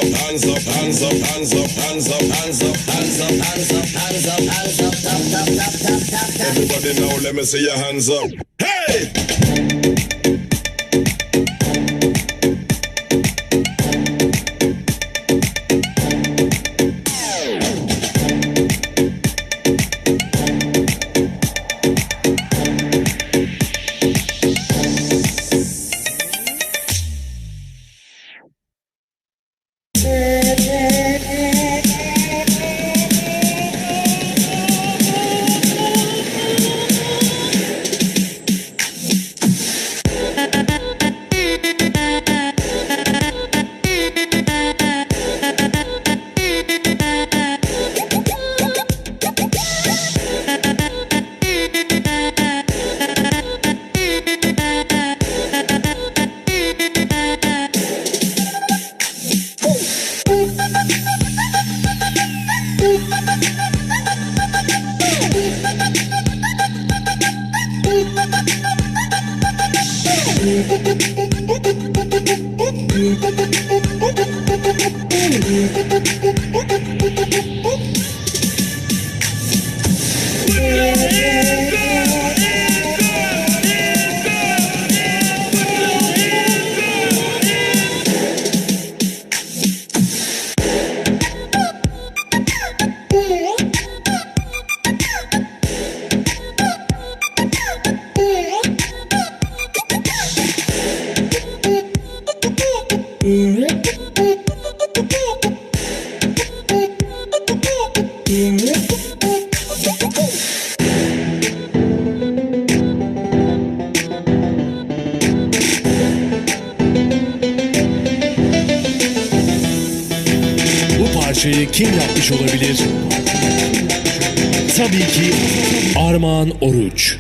Hands up, hands up, hands up, hands up, hands up, hands up, hands up, hands up, hands up, tap, tap, tap, tap, tap, tap. Everybody now, let me see your hands up. Hey! Parçayı kim yapmış olabilir? Tabii ki Armağan Oruç.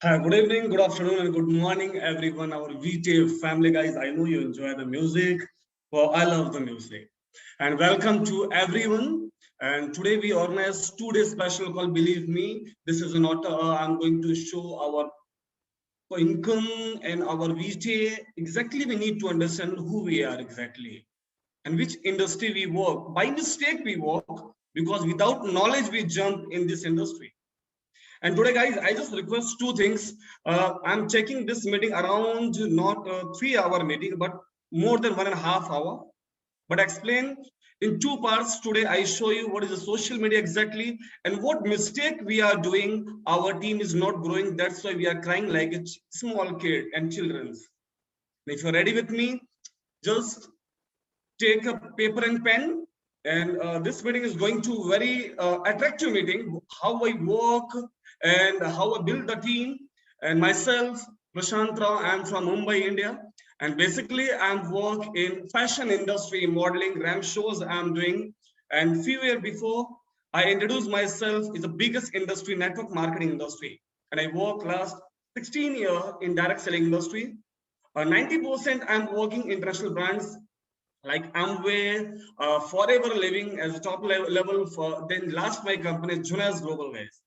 Hi, good evening, good afternoon, and good morning, everyone. Our VTA family, guys. I know you enjoy the music. Well, I love the music. And welcome to everyone. And today we organize 2 day special call. Believe me, this is not. I'm going to show our income and our VTA. Exactly, we need to understand who we are exactly and which industry we work. By mistake, we work because without knowledge, we jump in this industry. And today, guys, I just request 2 things. I'm checking this meeting around not a 3-hour meeting, but more than 1.5 hour. But explain in 2 parts today. I show you what is the social media exactly and what mistake we are doing. Our team is not growing. That's why we are crying like a small kid and children's. If you're ready with me, just take a paper and pen. And this meeting is going to very attractive meeting. How I work and how I build the team. And myself, Prashant Rao, I'm from Mumbai, India. And basically, I'm work in fashion industry, modeling, RAM shows I'm doing. And few years before, I introduced myself is the biggest industry, network marketing industry. And I work last 16 years in direct selling industry. 90% I'm working international brands like Amway, Forever Living as a top level for then last my company, Jonas Global Ways.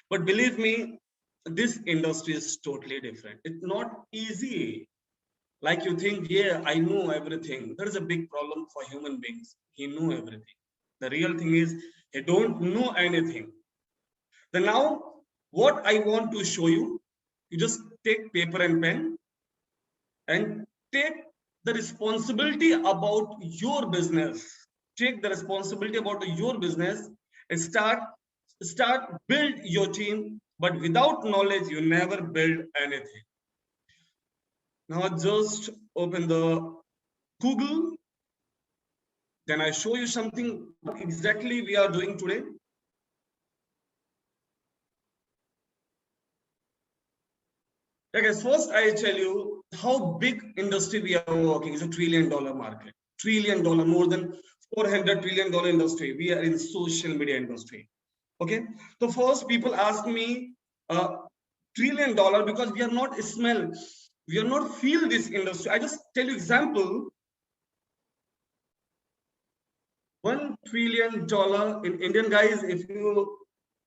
But believe me, this industry is totally different. It's not easy. Like you think, yeah, I know everything. There is a big problem for human beings. He knew everything. The real thing is he don't know anything. Then now, what I want to show you, you just take paper and pen and take the responsibility about your business. Take the responsibility about your business and start build your team. But without knowledge, you never build anything. Now just open the Google. Then I show you something what exactly we are doing today. Yeah, guys, first I tell you how big industry we are working is $1 trillion market. $1 trillion, more than $400 trillion industry. We are in social media industry. Okay. So first people ask me $1 trillion because we are not smell, we are not feel this industry. I just tell you example. $1 trillion in Indian, guys, if you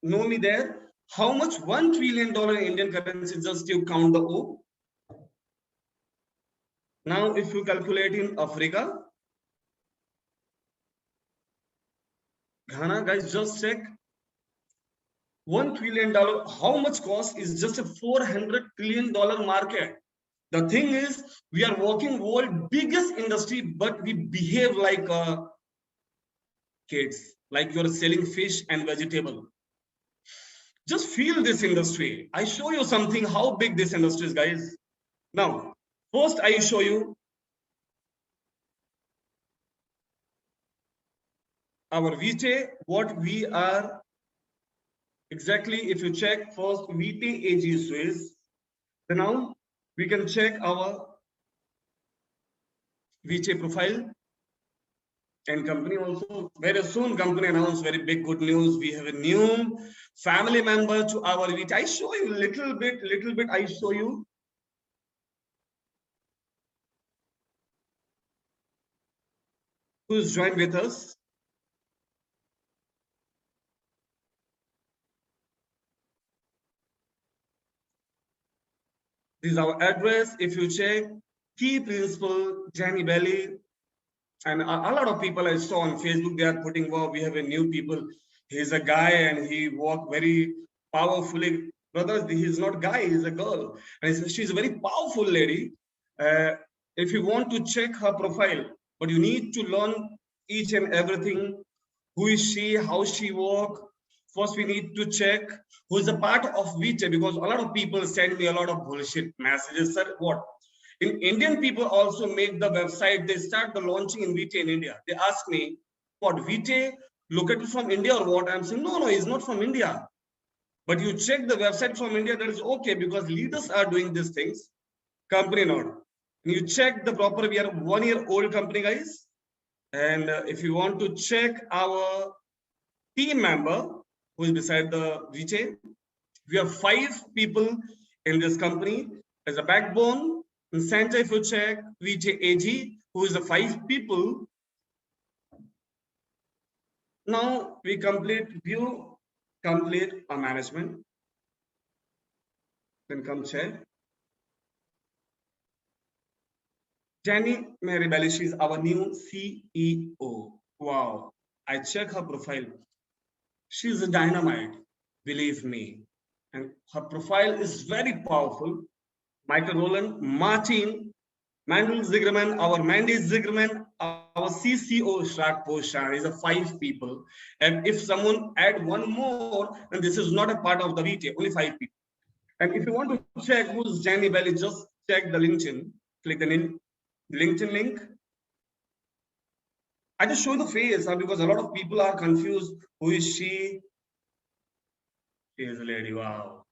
know me there, how much $1 trillion in Indian currency, just you count the O. Now, if you calculate in Africa, Ghana, guys, just check $1 trillion. How much cost is just a $400 trillion market? The thing is, we are working world biggest industry, but we behave like kids, like you're selling fish and vegetable. Just feel this industry. I show you something how big this industry is, guys. Now, first I show you our VT, what we are exactly. If you check first VT AG Swiss, then now we can check our VT profile and company also. Very soon company announced very big good news. We have a new family member to our VT. I show you little bit, I show you. Who's joined with us? This is our address. If you check, key principal Jenny Belly, and a lot of people I saw on Facebook, they are putting, wow, we have a new people. He's a guy and he walk very powerfully. Brothers, he's not guy, he's a girl. And she's a very powerful lady. If you want to check her profile, but you need to learn each and everything. Who is she? How she walk? First, we need to check who is a part of VT, because a lot of people send me a lot of bullshit messages. Sir, what? In Indian people also make the website. They start the launching in VT in India. They ask me, what, VT located from India or what? I'm saying, no, he's not from India. But you check the website from India, that is okay, because leaders are doing these things. Company not. You check the proper, we are 1 year old company, guys. And if you want to check our team member who is beside the VJ, we have 5 people in this company as a backbone. In center, if you check VJ AG, who is the 5 people. Now we complete our management. Then come check. Jenny Mary Belly, she's our new CEO. Wow. I check her profile. She's a dynamite, believe me. And her profile is very powerful. Michael Rowland, Martin, Mandel Zigerman, our Mandy Zigerman, our CCO, Shrak Poshan, is a 5 people. And if someone add one more, then this is not a part of the VT, only 5 people. And if you want to check who's Jenny Belly, just check the LinkedIn, click the LinkedIn link. I just show the face because a lot of people are confused. Who is she? She is a lady. Wow.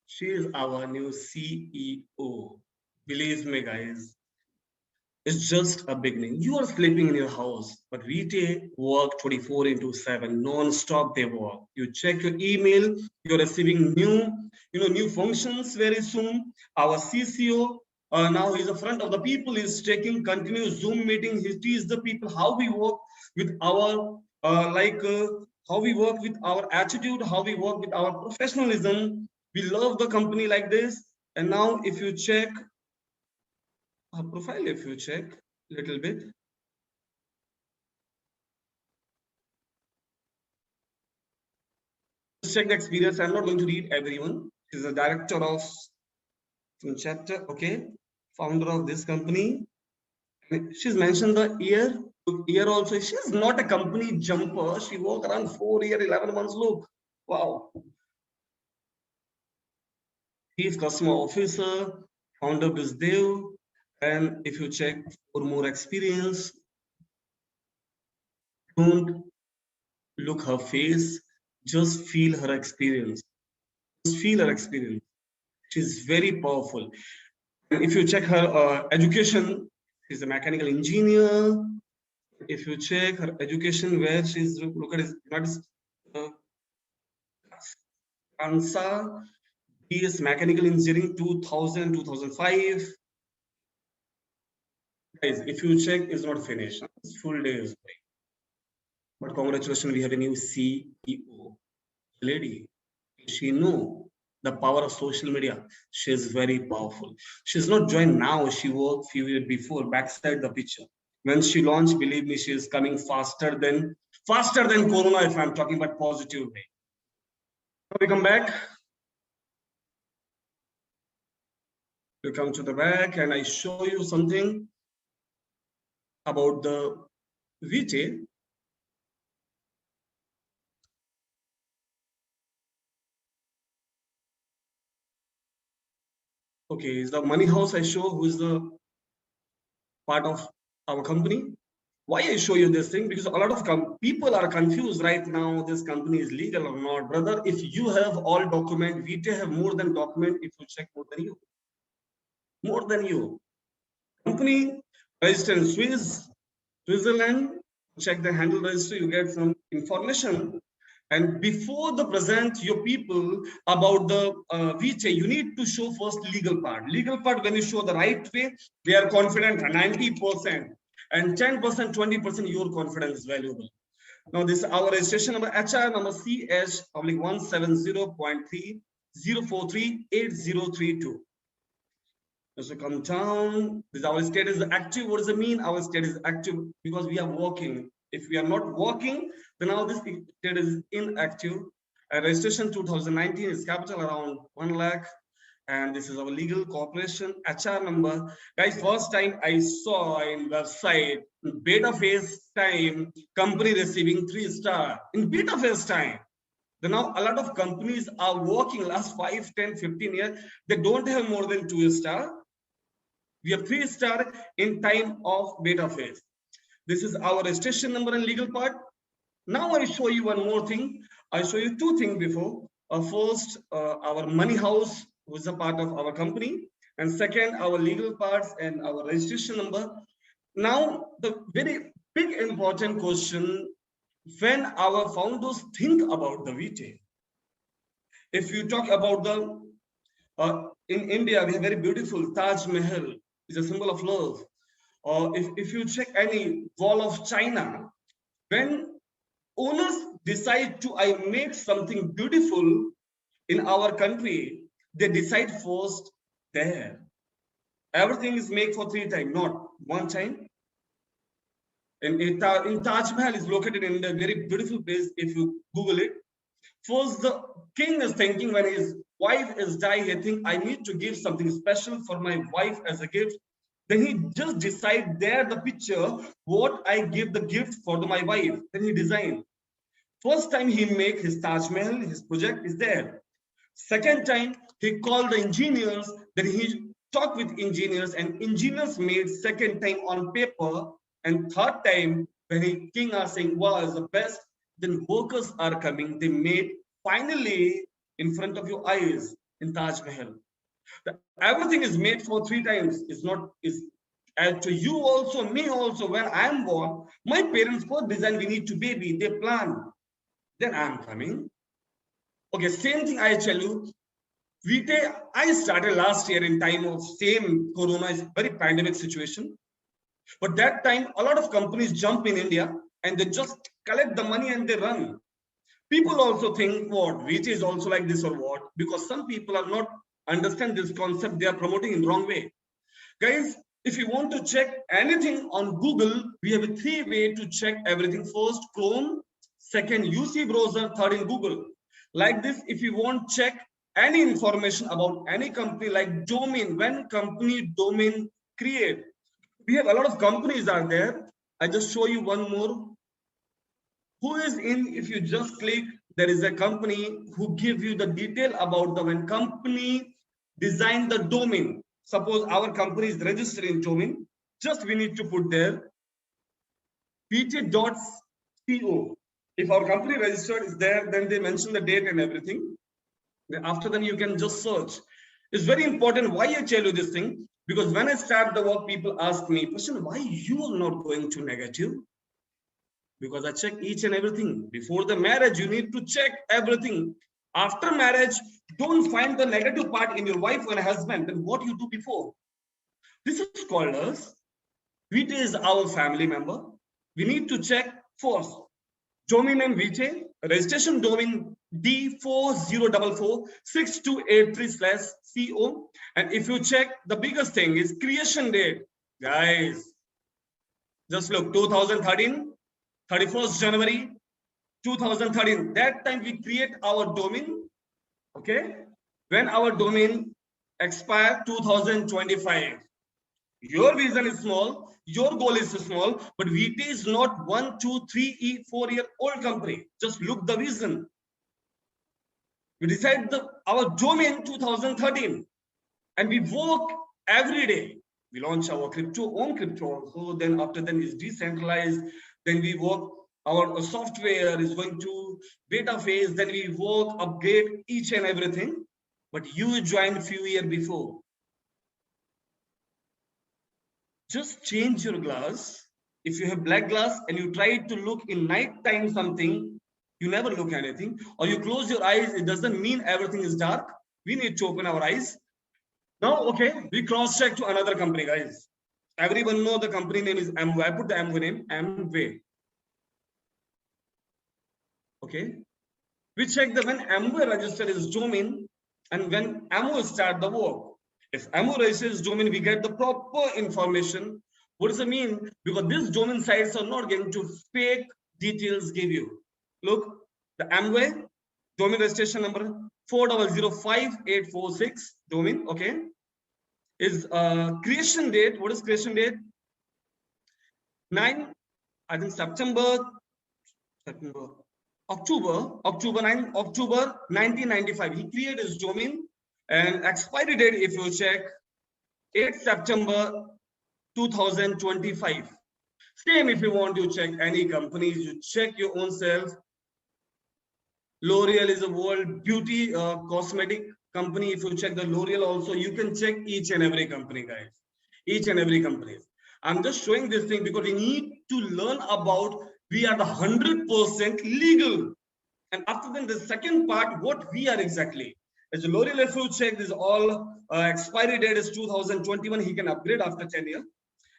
She is our new CEO. Believe me, guys. It's just a beginning. You are sleeping in your house, but VT work 24/7, non-stop they work. You check your email, you're receiving new functions very soon. Our CCO now he's in front of the people, he's taking continuous Zoom meeting. He teaches the people how we work with our how we work with our attitude, how we work with our professionalism. We love the company like this. And now if you check her profile, if you check a little bit, check the experience. I'm not going to read everyone. She's a director of some chapter, okay, founder of this company. She's mentioned the year also. She's not a company jumper. She worked around 4 years, 11 months. Look, wow. Chief Customer Officer, founder Bizdev. And if you check for more experience, don't look her face, just feel her experience. Just feel her experience. She's very powerful. And if you check her education, she's a mechanical engineer. If you check her education, where she's look at is ANSA, BS Mechanical Engineering 2000, 2005. Guys, if you check, it's not finished. It's full days. But congratulations, we have a new CEO lady. She know the power of social media. She's very powerful. She's not joined now. She worked few years before. Backside the picture. When she launched, believe me, she is coming faster than Corona. If I'm talking about positive way. Now we come back. We come to the back, and I show you something about the VJ. Okay, is the money house I show who is the part of our company. Why I show you this thing? Because a lot of people are confused right now. This company is legal or not, brother. If you have all document, VT have more than document. If you check more than you, company registered in Switzerland. Check the handle registry. You get some information. And before the present your people about the VJ, you need to show first legal part. Legal part, when you show the right way, they are confident 90%, and 10%, 20% your confidence is valuable. Now this is our registration number, HR number CH:170.3043803. So come down. This our state is active. What does it mean? Our state is active because we are working. If we are not working, then now this state is inactive. Registration 2019 is capital around 1 lakh. And this is our legal corporation HR number. Guys, first time I saw in website, beta phase time, company receiving 3-star. In beta phase time. Then now a lot of companies are working last 5, 10, 15 years. They don't have more than 2-star. We have 3-star in time of beta phase. This is our registration number and legal part. Now I show you one more thing. I show you two things before. First, our money house, who is a part of our company. And second, our legal parts and our registration number. Now, the very big important question, when our founders think about the VT. If you talk about the, in India, we have very beautiful Taj Mahal. It's a symbol of love. Or if you check any wall of China, when owners decide to make something beautiful in our country, they decide first there. Everything is made for 3 times, not 1 time. In Taj Mahal is located in a very beautiful place. If you Google it, first the king is thinking when his wife is dying, he thinks I need to give something special for my wife as a gift. Then he just decide there the picture what I give the gift for my wife. Then he design. First time he make his Taj Mahal, his project is there. Second time he called the engineers. Then he talked with engineers, and engineers made second time on paper. And third time when he king are saying wow is the best, then workers are coming. They made finally in front of your eyes in Taj Mahal. Everything is made for 3 times. It's not is and to you also, me also. When I'm born, my parents first design. We need to baby. They plan. Then I'm coming. Okay, same thing I tell you. VT, I started last year in time of same Corona is very pandemic situation. But that time, a lot of companies jump in India and they just collect the money and they run. People also think what VT is also like this or what, because some people are not understand this concept. They are promoting in wrong way. Guys, if you want to check anything on Google, we have a 3 ways to check everything. First, Chrome. Second, UC browser. Third, in Google. Like this, if you want to check any information about any company like domain, when company domain create, we have a lot of companies are there. I just show you one more. Who is in, if you just click, there is a company who give you the detail about the when company design the domain. Suppose our company is registered in domain, just we need to put there vt.co. If our company registered is there, then they mention the date and everything. Then after that, you can just search. It's very important why I tell you this thing, because when I start the work, people ask me, Prashant, why you are not going to negative? Because I check each and everything. Before the marriage, you need to check everything. After marriage, don't find the negative part in your wife or husband than what you do before. This is called as, Vijay is our family member. We need to check first. Domain name Vijay, registration domain D40446283/CO. And if you check, the biggest thing is creation date. Guys, just look, 2013, 31st January 2013. That time we create our domain. Okay. When our domain expire 2025. Your vision is small, your goal is small, but VT is not 1, 2, 3, 4-year-old company. Just look the vision. We decide our domain 2013, and we work every day. We launch our own crypto also. Then after that is decentralized. Then we work. Our software is going to beta phase. Then we work, upgrade each and everything. But you joined a few years before. Just change your glass. If you have black glass and you try to look in night time something, you never look anything. Or you close your eyes, it doesn't mean everything is dark. We need to open our eyes. Now, okay, we cross-check to another company, guys. Everyone know the company name is Amway. I put the Amway name, Amway. Okay. We check that when Amway registered his domain and when Amway start the work. If Amway registers domain, we get the proper information. What does it mean? Because these domain sites are not going to fake details give you. Look, the Amway domain registration number 4005846 domain, okay, is creation date. What is creation date? 9, I think October 1995. He created his domain, and expiry date, if you check, 8 September 2025. Same if you want to check any companies, you check your own self. L'Oreal is a world beauty cosmetic company. If you check the L'Oreal also, you can check each and every company, guys. Each and every company. I'm just showing this thing because we need to learn about we are the 100% legal. And after then, the second part, what we are exactly. As a L'Oreal, if you check, this all expiry date is 2021. He can upgrade after 10 years.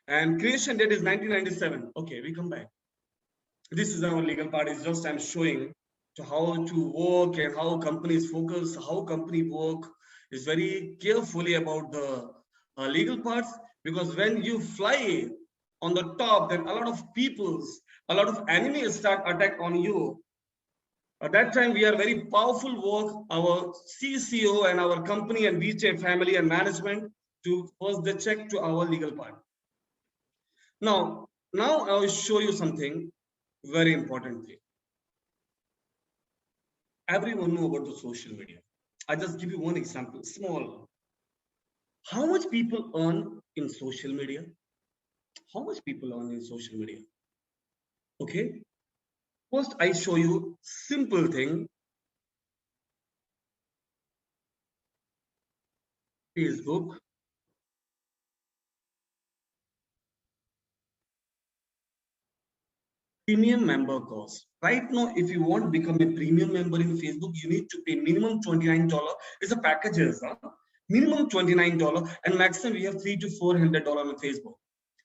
And creation date is 1997. Okay, we come back. This is our legal part. It's just I'm showing to how to work and how companies focus, how company work is very carefully about the legal parts. Because when you fly on the top, then a lot of enemies start attack on you. At that time, we are very powerful work, our CCO and our company and VJ family and management to first the check to our legal part. Now I will show you something very important thing. Everyone know about the social media. I just give you one example, small. How much people earn in social media? How much people earn in social media? Okay. First, I show you simple thing. Facebook. Premium member cost. Right now, if you want to become a premium member in Facebook, you need to pay minimum $29. It's a packages, huh? Minimum $29 and maximum we have $300 to $400 on Facebook.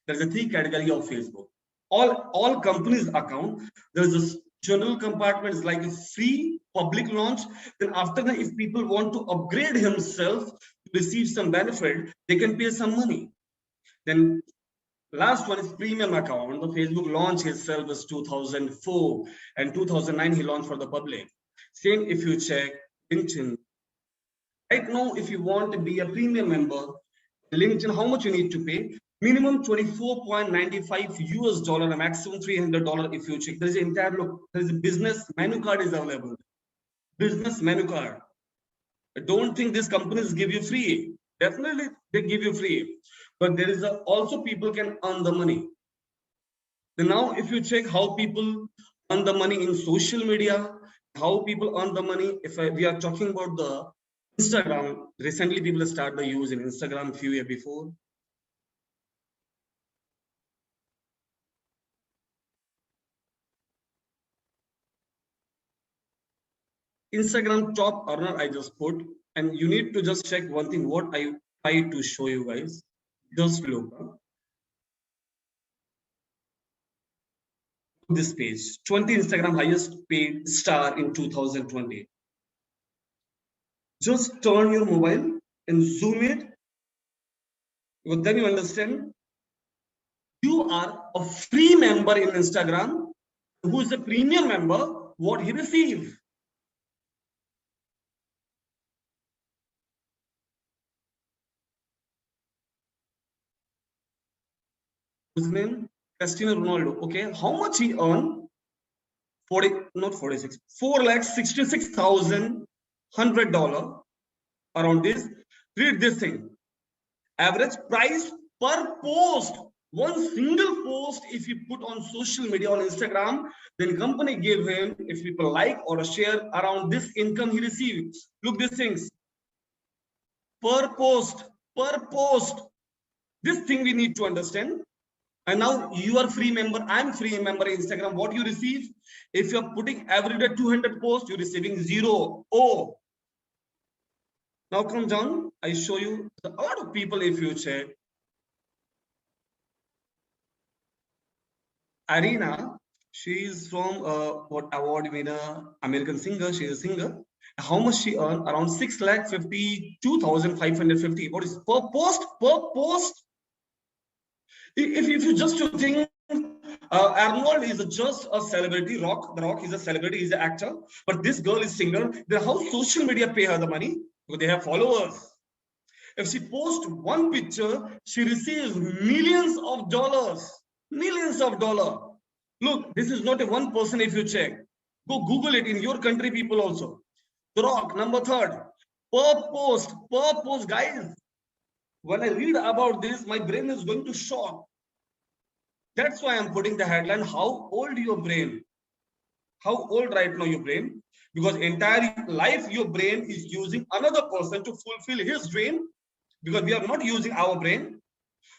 There's a 3 category of Facebook. All companies account. There's a general compartment, like a free public launch. Then after that, if people want to upgrade himself to receive some benefit, they can pay some money. Then last one is premium account. The Facebook launch itself was 2004 and 2009 he launched for the public. Same if you check LinkedIn. Right now, if you want to be a premium member, LinkedIn, how much you need to pay? Minimum $24.95 US, and maximum $300 if you check. There is an entire look. There is a business menu card is available. Business menu card. I don't think these companies give you free. Definitely they give you free. But there is also people can earn the money. Then now if you check how people earn the money in social media, how people earn the money. If we are talking about the Instagram, recently people start the use in Instagram few years before. Instagram top earner I just put, and you need to just check one thing. What I try to show you guys. Just look. This page, 20 Instagram highest paid star in 2020. Just turn your mobile and zoom it. But then you understand you are a free member in Instagram. Who is a premium member? What he receives. His name? Cristiano Ronaldo. Okay, how much he earned? 4,66,100 around this. Read this thing. Average price per post. One single post, if you put on social media on Instagram, then company give him, if people like or share, around this income he receives. Look these things. Per post. This thing we need to understand. And now you are free member, I'm free member in Instagram. What you receive? If you're putting every day 200 posts, you're receiving 0. Oh. Now come down, I show you a lot of people if you check. Arena, she is from what award winner, American singer, she is a singer. How much she earned? Around 6,52,550. What is per post? If you just to think, Arnold is just a celebrity. The Rock is a celebrity, he's an actor. But this girl is singer. Then how social media pay her the money? Because they have followers. If she posts one picture, she receives millions of dollars. Look, this is not a one person. If you check, go Google it in your country, people also. The Rock, number 3rd. Per post, guys. When I read about this, my brain is going to shock. That's why I'm putting the headline, how old your brain? How old right now your brain? Because entire life your brain is using another person to fulfill his dream, because we are not using our brain.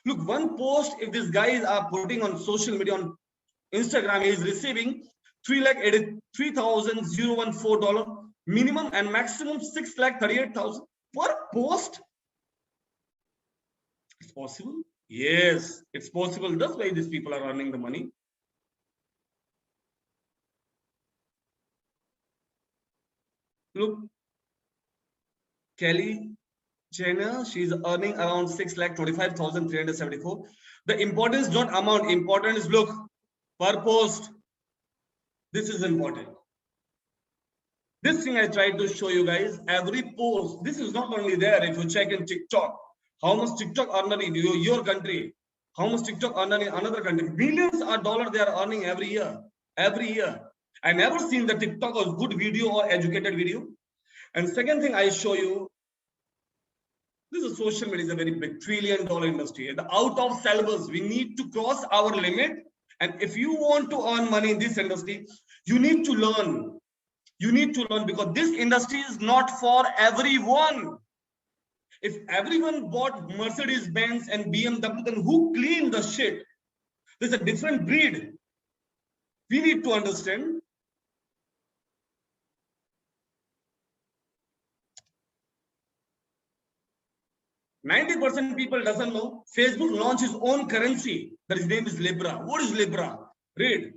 Look, one post, if these guys are putting on social media, on Instagram, he is receiving $3,83,014 minimum and maximum $6,38,000 per post. It's possible. Yes, it's possible. That's why these people are earning the money. Look, Kelly Jenner, she's earning around 6,25,374. The important is not amount. Important is, look, per post. This is important. This thing I tried to show you guys. Every post. This is not only there. If you check in TikTok, how much TikTok earner in your country? How much TikTok earner in another country? Billions of dollars they are earning every year. I never seen the TikTok or good video or educated video. And second thing I show you, this is social media is a very big $1 trillion industry. And out of syllabus, we need to cross our limit. And if you want to earn money in this industry, you need to learn. Because this industry is not for everyone. If everyone bought Mercedes-Benz and BMW, then who cleaned the shit? There's a different breed. We need to understand. %90 people doesn't know. Facebook launched its own currency. That his name is Libra. What is Libra? Read.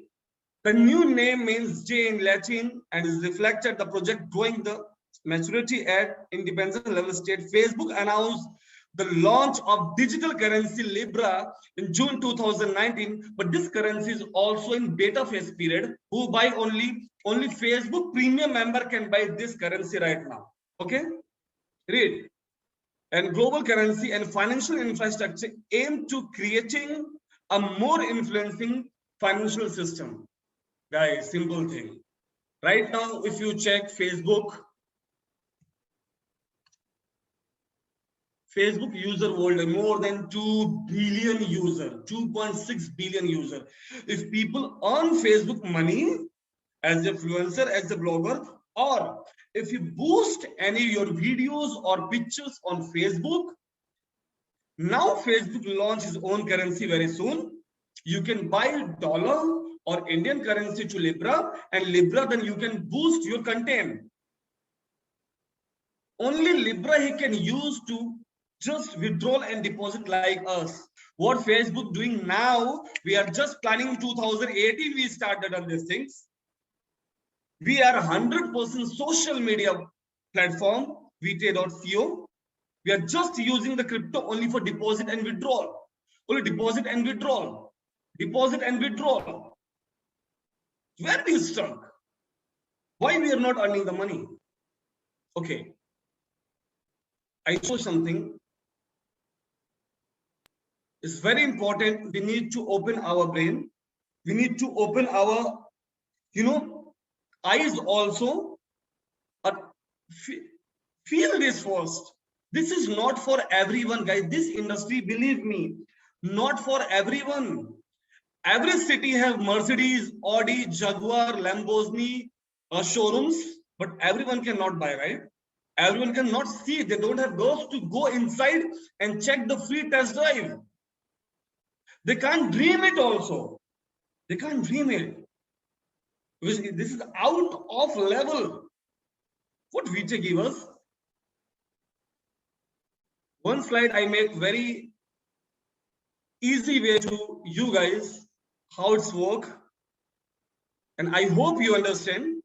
The new name means J in Latin and is reflected the project growing the maturity at independent level state. Facebook announced the launch of digital currency Libra in June 2019, but this currency is also in beta phase period. Who buy only Facebook premium member can buy this currency right now. Okay, read. And global currency and financial infrastructure aim to creating a more influencing financial system. Guys, simple thing. Right now, if you check Facebook user world, more than 2 billion user, 2.6 billion user. If people earn Facebook money, as a influencer, as a blogger, or if you boost any of your videos or pictures on Facebook. Now Facebook launch his own currency very soon. You can buy dollar or Indian currency to Libra, and Libra, then you can boost your content. Only Libra he can use to just withdraw and deposit like us. What Facebook doing now, we are just planning 2018, we started on these things. We are 100% social media platform, vtay.co. We are just using the crypto only for deposit and withdrawal. Only deposit and withdrawal. Deposit and withdrawal. Where we stuck? Why we are not earning the money? Okay. I show something. It's very important. We need to open our brain. We need to open our, eyes also. Feel this first. This is not for everyone, guys. This industry, believe me, not for everyone. Every city have Mercedes, Audi, Jaguar, Lamborghini showrooms, but everyone cannot buy, right? Everyone cannot see. They don't have girls to go inside and check the free test drive. They can't dream it also. They can't dream it. This is out of level. What VTay give us? One slide I make very easy way to you guys how it's work, and I hope you understand.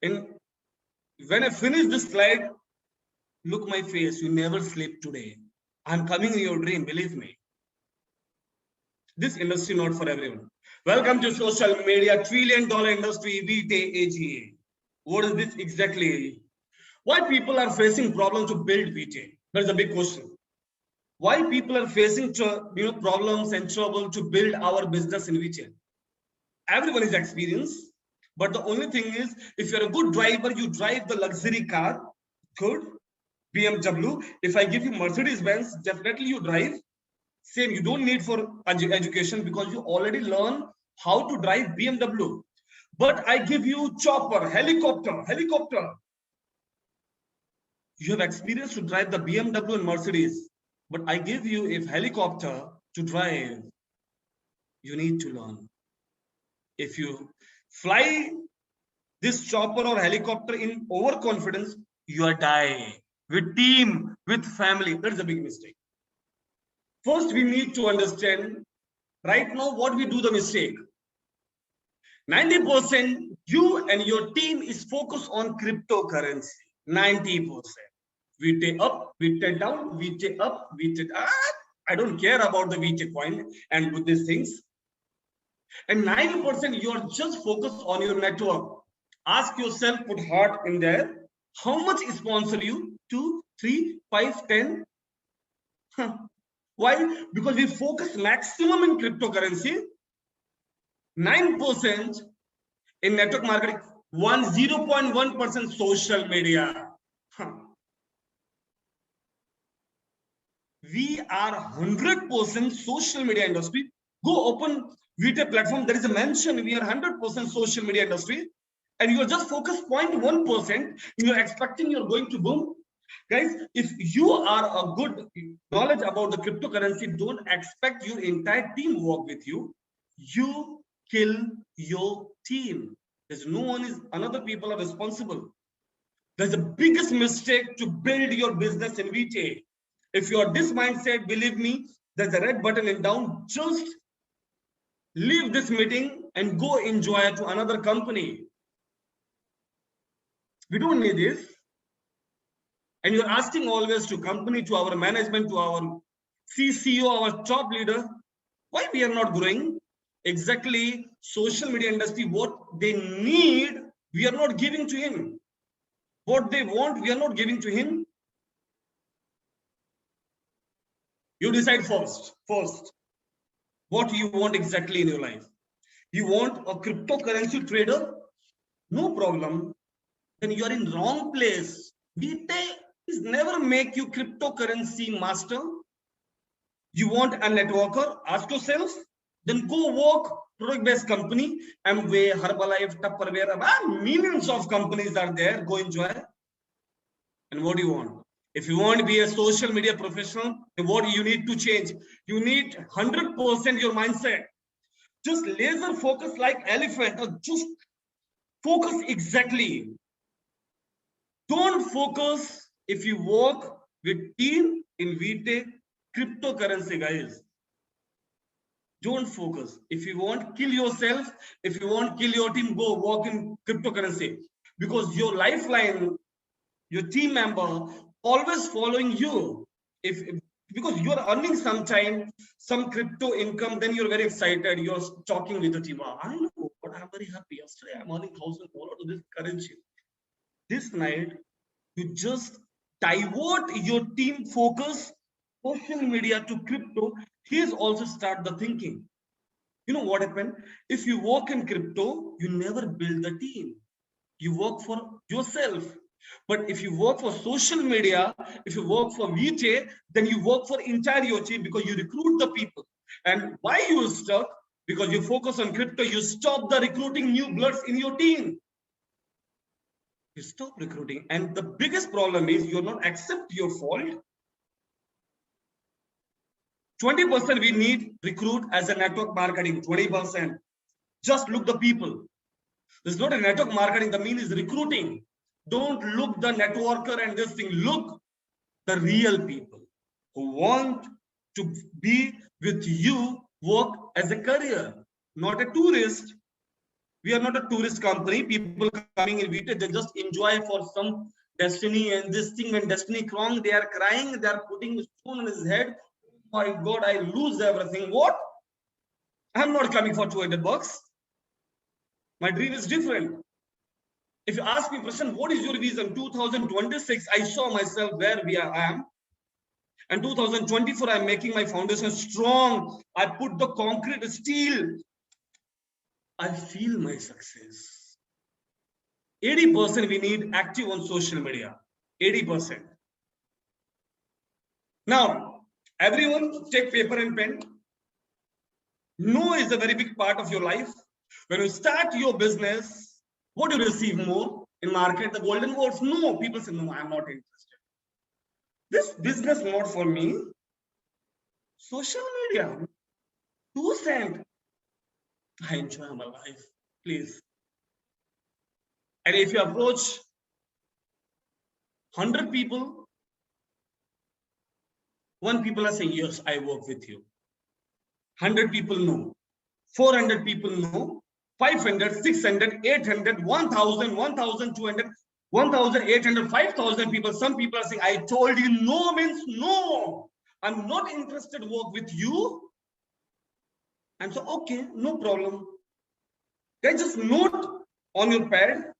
And when I finish this slide, look my face. You never sleep today. I'm coming in your dream. Believe me. This industry not for everyone. Welcome to social media $1 trillion industry, VTay AGA. What is this exactly? Why people are facing problems to build VTay? That's a big question. Why people are facing problems and trouble to build our business in VTay? Everyone is experienced, but the only thing is, if you're a good driver, you drive the luxury car, good, BMW. If I give you Mercedes-Benz, definitely you drive. Same, you don't need for education because you already learn how to drive BMW. But I give you chopper, helicopter. You have experience to drive the BMW and Mercedes. But I give you a helicopter to drive. You need to learn. If you fly this chopper or helicopter in overconfidence, you are dying. With team, with family, that's a big mistake. First, we need to understand right now what we do the mistake. 90% you and your team is focused on cryptocurrency. 90%. VTay up, VTay down, VTay up, VTay down. I don't care about the VTay coin and with these things. And 90% you're just focused on your network. Ask yourself, put heart in there. How much sponsor you? 2, 3, 5, 10? Why? Because we focus maximum in cryptocurrency. 9% in network marketing. 0.1% social media. We are 100% social media industry. Go open VTay platform. There is a mention. We are 100% social media industry. And you are just focused 0.1%. You are expecting you're going to boom. Guys, if you are a good knowledge about the cryptocurrency, don't expect your entire team work with you. You kill your team. There's no one is, another people are responsible. There's the biggest mistake to build your business in VTay. If you are this mindset, believe me, there's a red button and down. Just leave this meeting and go enjoy to another company. We don't need this. And you're asking always to company, to our management, to our CCO, our top leader, why we are not growing? Exactly, social media industry, what they need, we are not giving to him. What they want, we are not giving to him. You decide first. What you want exactly in your life. You want a cryptocurrency trader? No problem. Then you are in wrong place. VTay is never make you cryptocurrency master. You want a networker? Ask yourself. Then go work product-based company, Amway, Herbalife, Tupperware, millions of companies are there. Go enjoy. And what do you want? If you want to be a social media professional, what you need to change? You need 100% your mindset. Just laser focus like elephant, or just focus exactly. Don't focus if you work with team in VTech cryptocurrency, guys. Don't focus. If you want, kill yourself. If you want, kill your team, go work in cryptocurrency. Because your lifeline, your team member, always following you. Because you are earning some crypto income, then you're very excited. You're talking with the team. I know, but I'm very happy. Yesterday, I'm earning $1,000 to this currency. This night, you just divert your team focus, social media to crypto. Here's also start the thinking. You know what happened? If you work in crypto, you never build the team. You work for yourself. But if you work for social media, if you work for VTech, then you work for entire your team because you recruit the people. And why you stuck? Because you focus on crypto, you stop the recruiting new bloods in your team. You stop recruiting. And the biggest problem is you're not accept your fault. 20% we need recruit as a network marketing, 20%. Just look the people. This is not a network marketing, the mean is recruiting. Don't look the networker and this thing. Look the real people who want to be with you, work as a career, not a tourist. We are not a tourist company. People coming in VTech, they just enjoy for some destiny and this thing. When destiny wrong, they are crying, they are putting a stone on his head. Oh my God, I lose everything. What? I'm not coming for $200. My dream is different. If you ask me, Prashant, what is your vision? 2026, I saw myself where I am. And 2024, I'm making my foundation strong. I put the concrete, steel. I feel my success. 80% we need active on social media. 80%. Now, everyone take paper and pen. No is a very big part of your life. When you start your business, what do you receive more in market? The golden words. No, people say, no, I'm not interested. This business not for me. Social media. 2 cents. I enjoy my life. Please. And if you approach 100 people, 1 people are saying, yes, I work with you. 100 people no. 400 people no. 500, 600, 800, 1,000, 1,200, 1,800, 5,000 people. Some people are saying, I told you no means no. I'm not interested to work with you. And so, okay, no problem. Then just note on your notepad.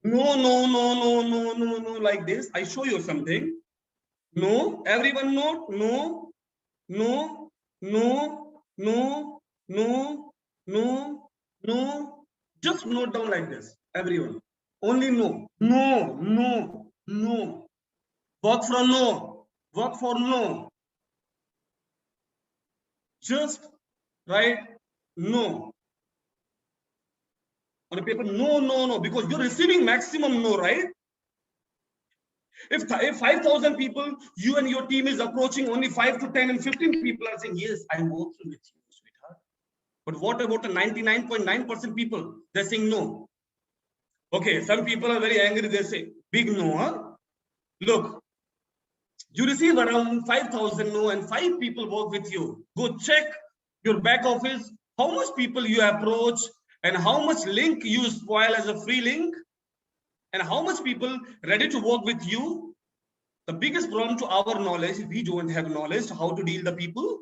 No, like this. I show you something. No, everyone note. No. Just note down like this, everyone. Only no. Work for no. Work for no. Just write no. On a paper, no, because you're receiving maximum no, right? If 5,000 people, you and your team is approaching, only 5 to 10 and 15 people are saying, yes, I'm working with you, sweetheart. But what about the 99.9% people? They're saying no. Okay, some people are very angry. They say, big no, huh? Look, you receive around 5,000 no and 5 people work with you. Go check your back office, how much people you approach and how much link you spoil as a free link. And how much people ready to work with you? The biggest problem to our knowledge, we don't have knowledge how to deal the people.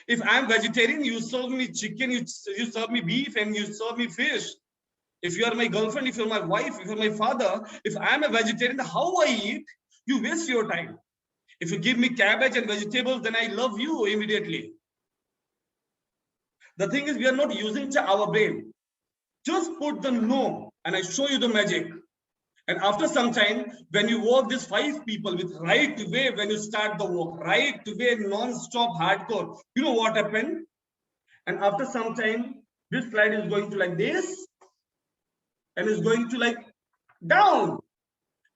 If I'm vegetarian, you serve me chicken, you serve me beef, and you serve me fish. If you are my girlfriend, if you're my wife, if you're my father, if I'm a vegetarian, how I eat, you waste your time. If you give me cabbage and vegetables, then I love you immediately. The thing is, we are not using our brain. Just put the no, and I show you the magic. And after some time, when you work these 5 people with right way, when you start the work, right way, non-stop hardcore, you know what happened? And after some time, this slide is going to like this, and is going to like down.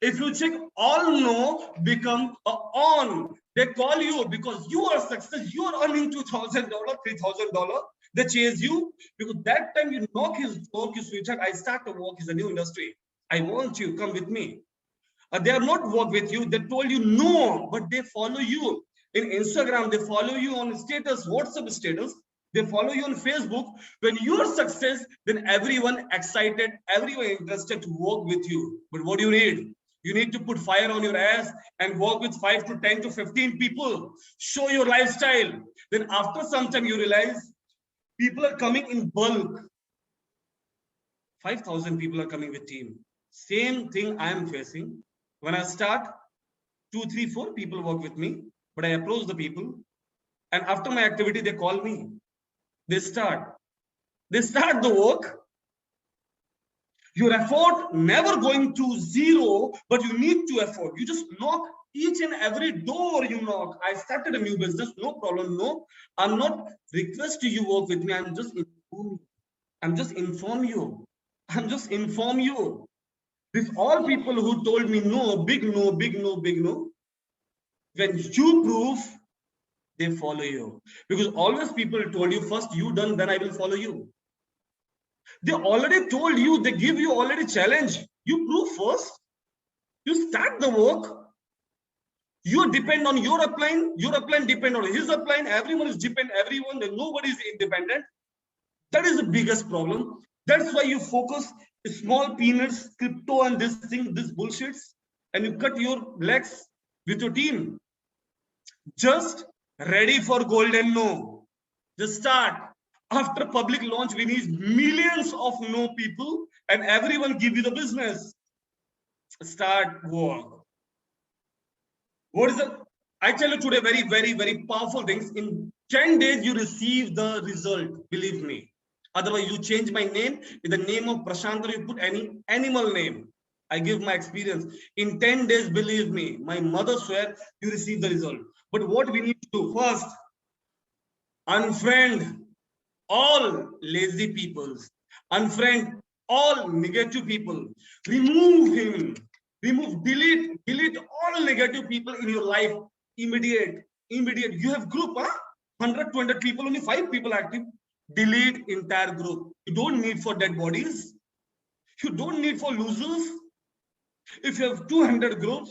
If you check, all no become a on. They call you because you are success. You are earning $2,000, $3,000. They chase you because that time you knock his door, you sweetheart, I start to work in a new industry. I want you, come with me. They are not work with you. They told you no, but they follow you. In Instagram, they follow you on status, WhatsApp status. They follow you on Facebook. When you're success, then everyone excited, everyone interested to work with you. But what do you need? You need to put fire on your ass and work with 5 to 10 to 15 people. Show your lifestyle. Then after some time, you realize people are coming in bulk. 5,000 people are coming with team. Same thing I am facing. When I start, 2, 3, 4 people work with me, but I approach the people. And after my activity, they call me. They start the work. Your effort never going to zero, but you need to effort. You just knock each and every door you knock. I started a new business, no problem. No, I'm not requesting you work with me. I'm just inform you. These all people who told me no, big no, big no, big no. When you prove, they follow you. Because always people told you first you done, then I will follow you. They already told you, they give you already challenge. You prove first. You start the work. You depend on your upline. Your upline depend on his upline. Everyone is depend. Everyone. Nobody is independent. That is the biggest problem. That's why you focus small peanuts, crypto, and this thing, this bullshits, and you cut your legs with your team. Just ready for golden no. Just start. After public launch, we need millions of no people, and everyone give you the business. Start work. What is the? I tell you today very, very, very powerful things. In 10 days, you receive the result. Believe me. Otherwise, you change my name with the name of Prashant, or you put any animal name. I give my experience. In 10 days, believe me, my mother swear you receive the result. But what we need to do first, unfriend all lazy people, unfriend all negative people, remove him, delete all negative people in your life. Immediate. You have group, huh? 100, 200 people, only 5 people active. Delete entire group. You don't need for dead bodies. You don't need for losers. If you have 200 groups,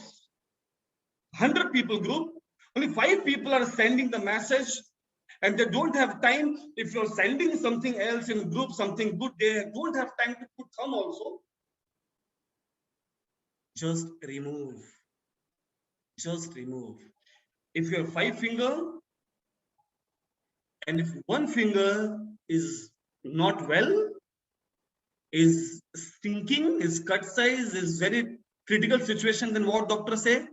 100 people group, only 5 people are sending the message, and they don't have time. If you're sending something else in group, something good, they don't have time to put thumb also. Just remove. If you have 5 fingers, and if 1 finger is not well, is stinking, is cut size, is very critical situation, then what doctor say?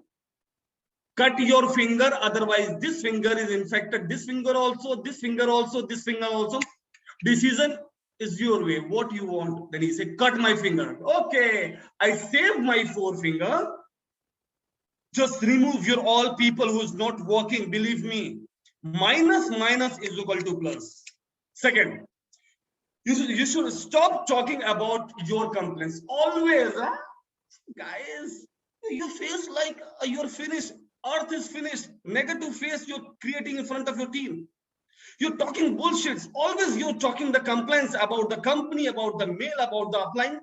Cut your finger, otherwise this finger is infected, this finger also, this finger also, this finger also. Decision is your way, what you want. Then he said, cut my finger. Okay, I saved my 4 finger. Just remove your all people who's not working, believe me. Minus is equal to plus. Second, you should stop talking about your complaints. Always, huh? Guys, you face like you're finished. Earth is finished. Negative face you're creating in front of your team. You're talking bullshit. Always you're talking the complaints about the company, about the mail, about the upline.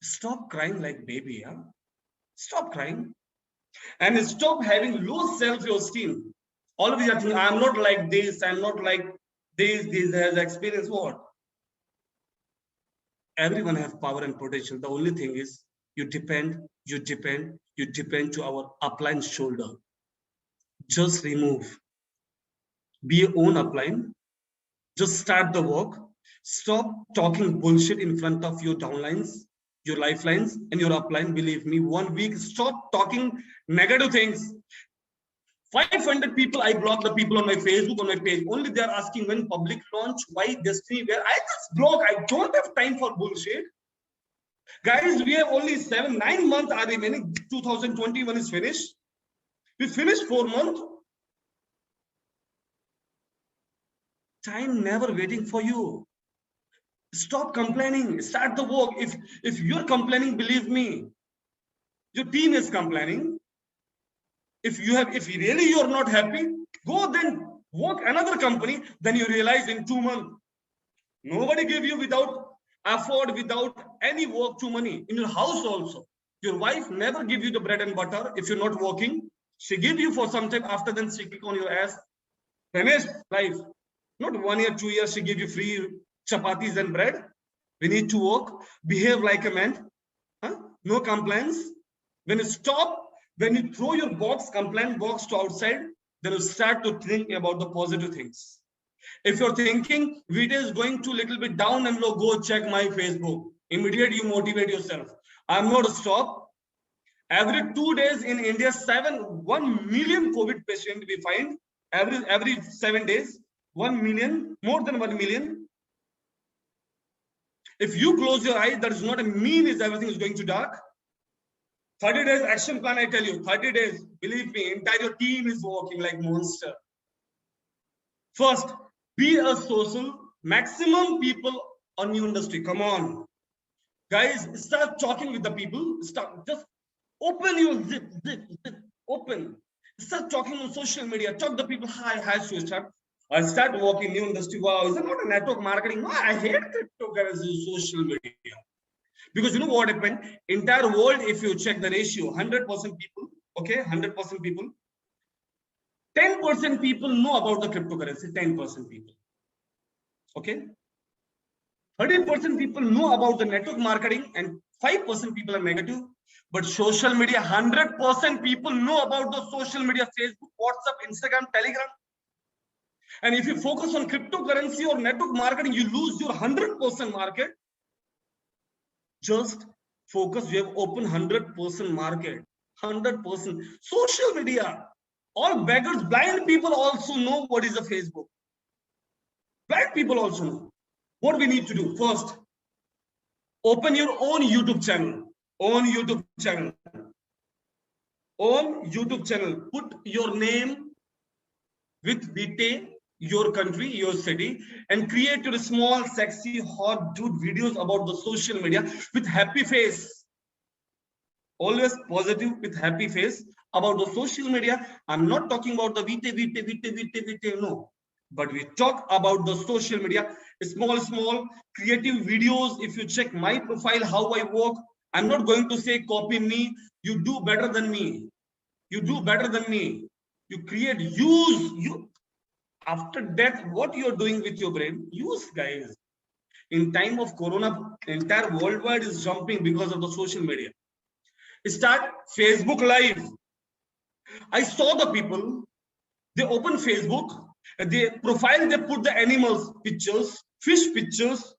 Stop crying like baby, huh? Stop crying. And stop having low self-esteem. Always you think, I'm not like this, I'm not like this has experience. What? Everyone has power and potential. The only thing is you depend to our upline shoulder. Just remove. Be your own upline. Just start the work. Stop talking bullshit in front of your downlines, your lifelines, and your upline. Believe me, 1 week, stop talking negative things. 500 people, I block the people on my Facebook, on my page. Only they are asking when public launch, why Destiny, where I just block. I don't have time for bullshit. Guys, we have only 9 months are remaining. 2021 is finished. We finished 4 months. Time never waiting for you. Stop complaining. Start the work. If you're complaining, believe me, your team is complaining. If really you're not happy, go then work another company. Then you realize in 2 months, nobody give you without effort, without any work to money. In your house also, your wife never give you the bread and butter if you're not working. She give you for some time, after then she click on your ass. Finished life. Not 1 year, 2 years, she give you free chapatis and bread. We need to work, behave like a man. Huh? No complaints. When you stop, when you throw your complaint box to outside, then you start to think about the positive things. If you're thinking video is going to little bit down and low, go check my Facebook. Immediately you motivate yourself. I'm not stop. Every 2 days in India, 1 million COVID patient we find. Every 7 days, 1 million, more than 1 million. If you close your eyes, that is not a mean is everything is going to dark. 30 days action plan, I tell you, 30 days, believe me, entire team is working like monster. First, be a social, maximum people on your industry. Come on. Guys, start talking with the people. Start, just open your zip, open. Start talking on social media. Talk to the people, hi, Sushant. I start working new industry. Wow, is that not a network marketing? No, I hate cryptocurrency, social media. Because you know what happened? Entire world, if you check the ratio, 100% people, okay, 100% people, 10% people know about the cryptocurrency, 10% people, okay? 30% people know about the network marketing and 5% people are negative. But social media, 100% people know about the social media, Facebook, WhatsApp, Instagram, Telegram. And if you focus on cryptocurrency or network marketing, you lose your 100% market. Just focus, you have open 100% market, 100%. Social media, all beggars, blind people also know what is a Facebook. Blind people also know. What we need to do? First, open your own YouTube channel. Own YouTube channel. Own YouTube channel. Put your name with VT, your country, your city, and create your small, sexy, hot dude videos about the social media with happy face. Always positive with happy face about the social media. I'm not talking about the VT, no. But we talk about the social media, small, creative videos. If you check my profile, how I work, I'm not going to say copy me. You do better than me. You do better than me. You create, use, you. After that, what you're doing with your brain, use, guys. In time of Corona, entire worldwide is jumping because of the social media. Start Facebook Live. I saw the people, they open Facebook, they profile, they put the animals pictures, fish pictures,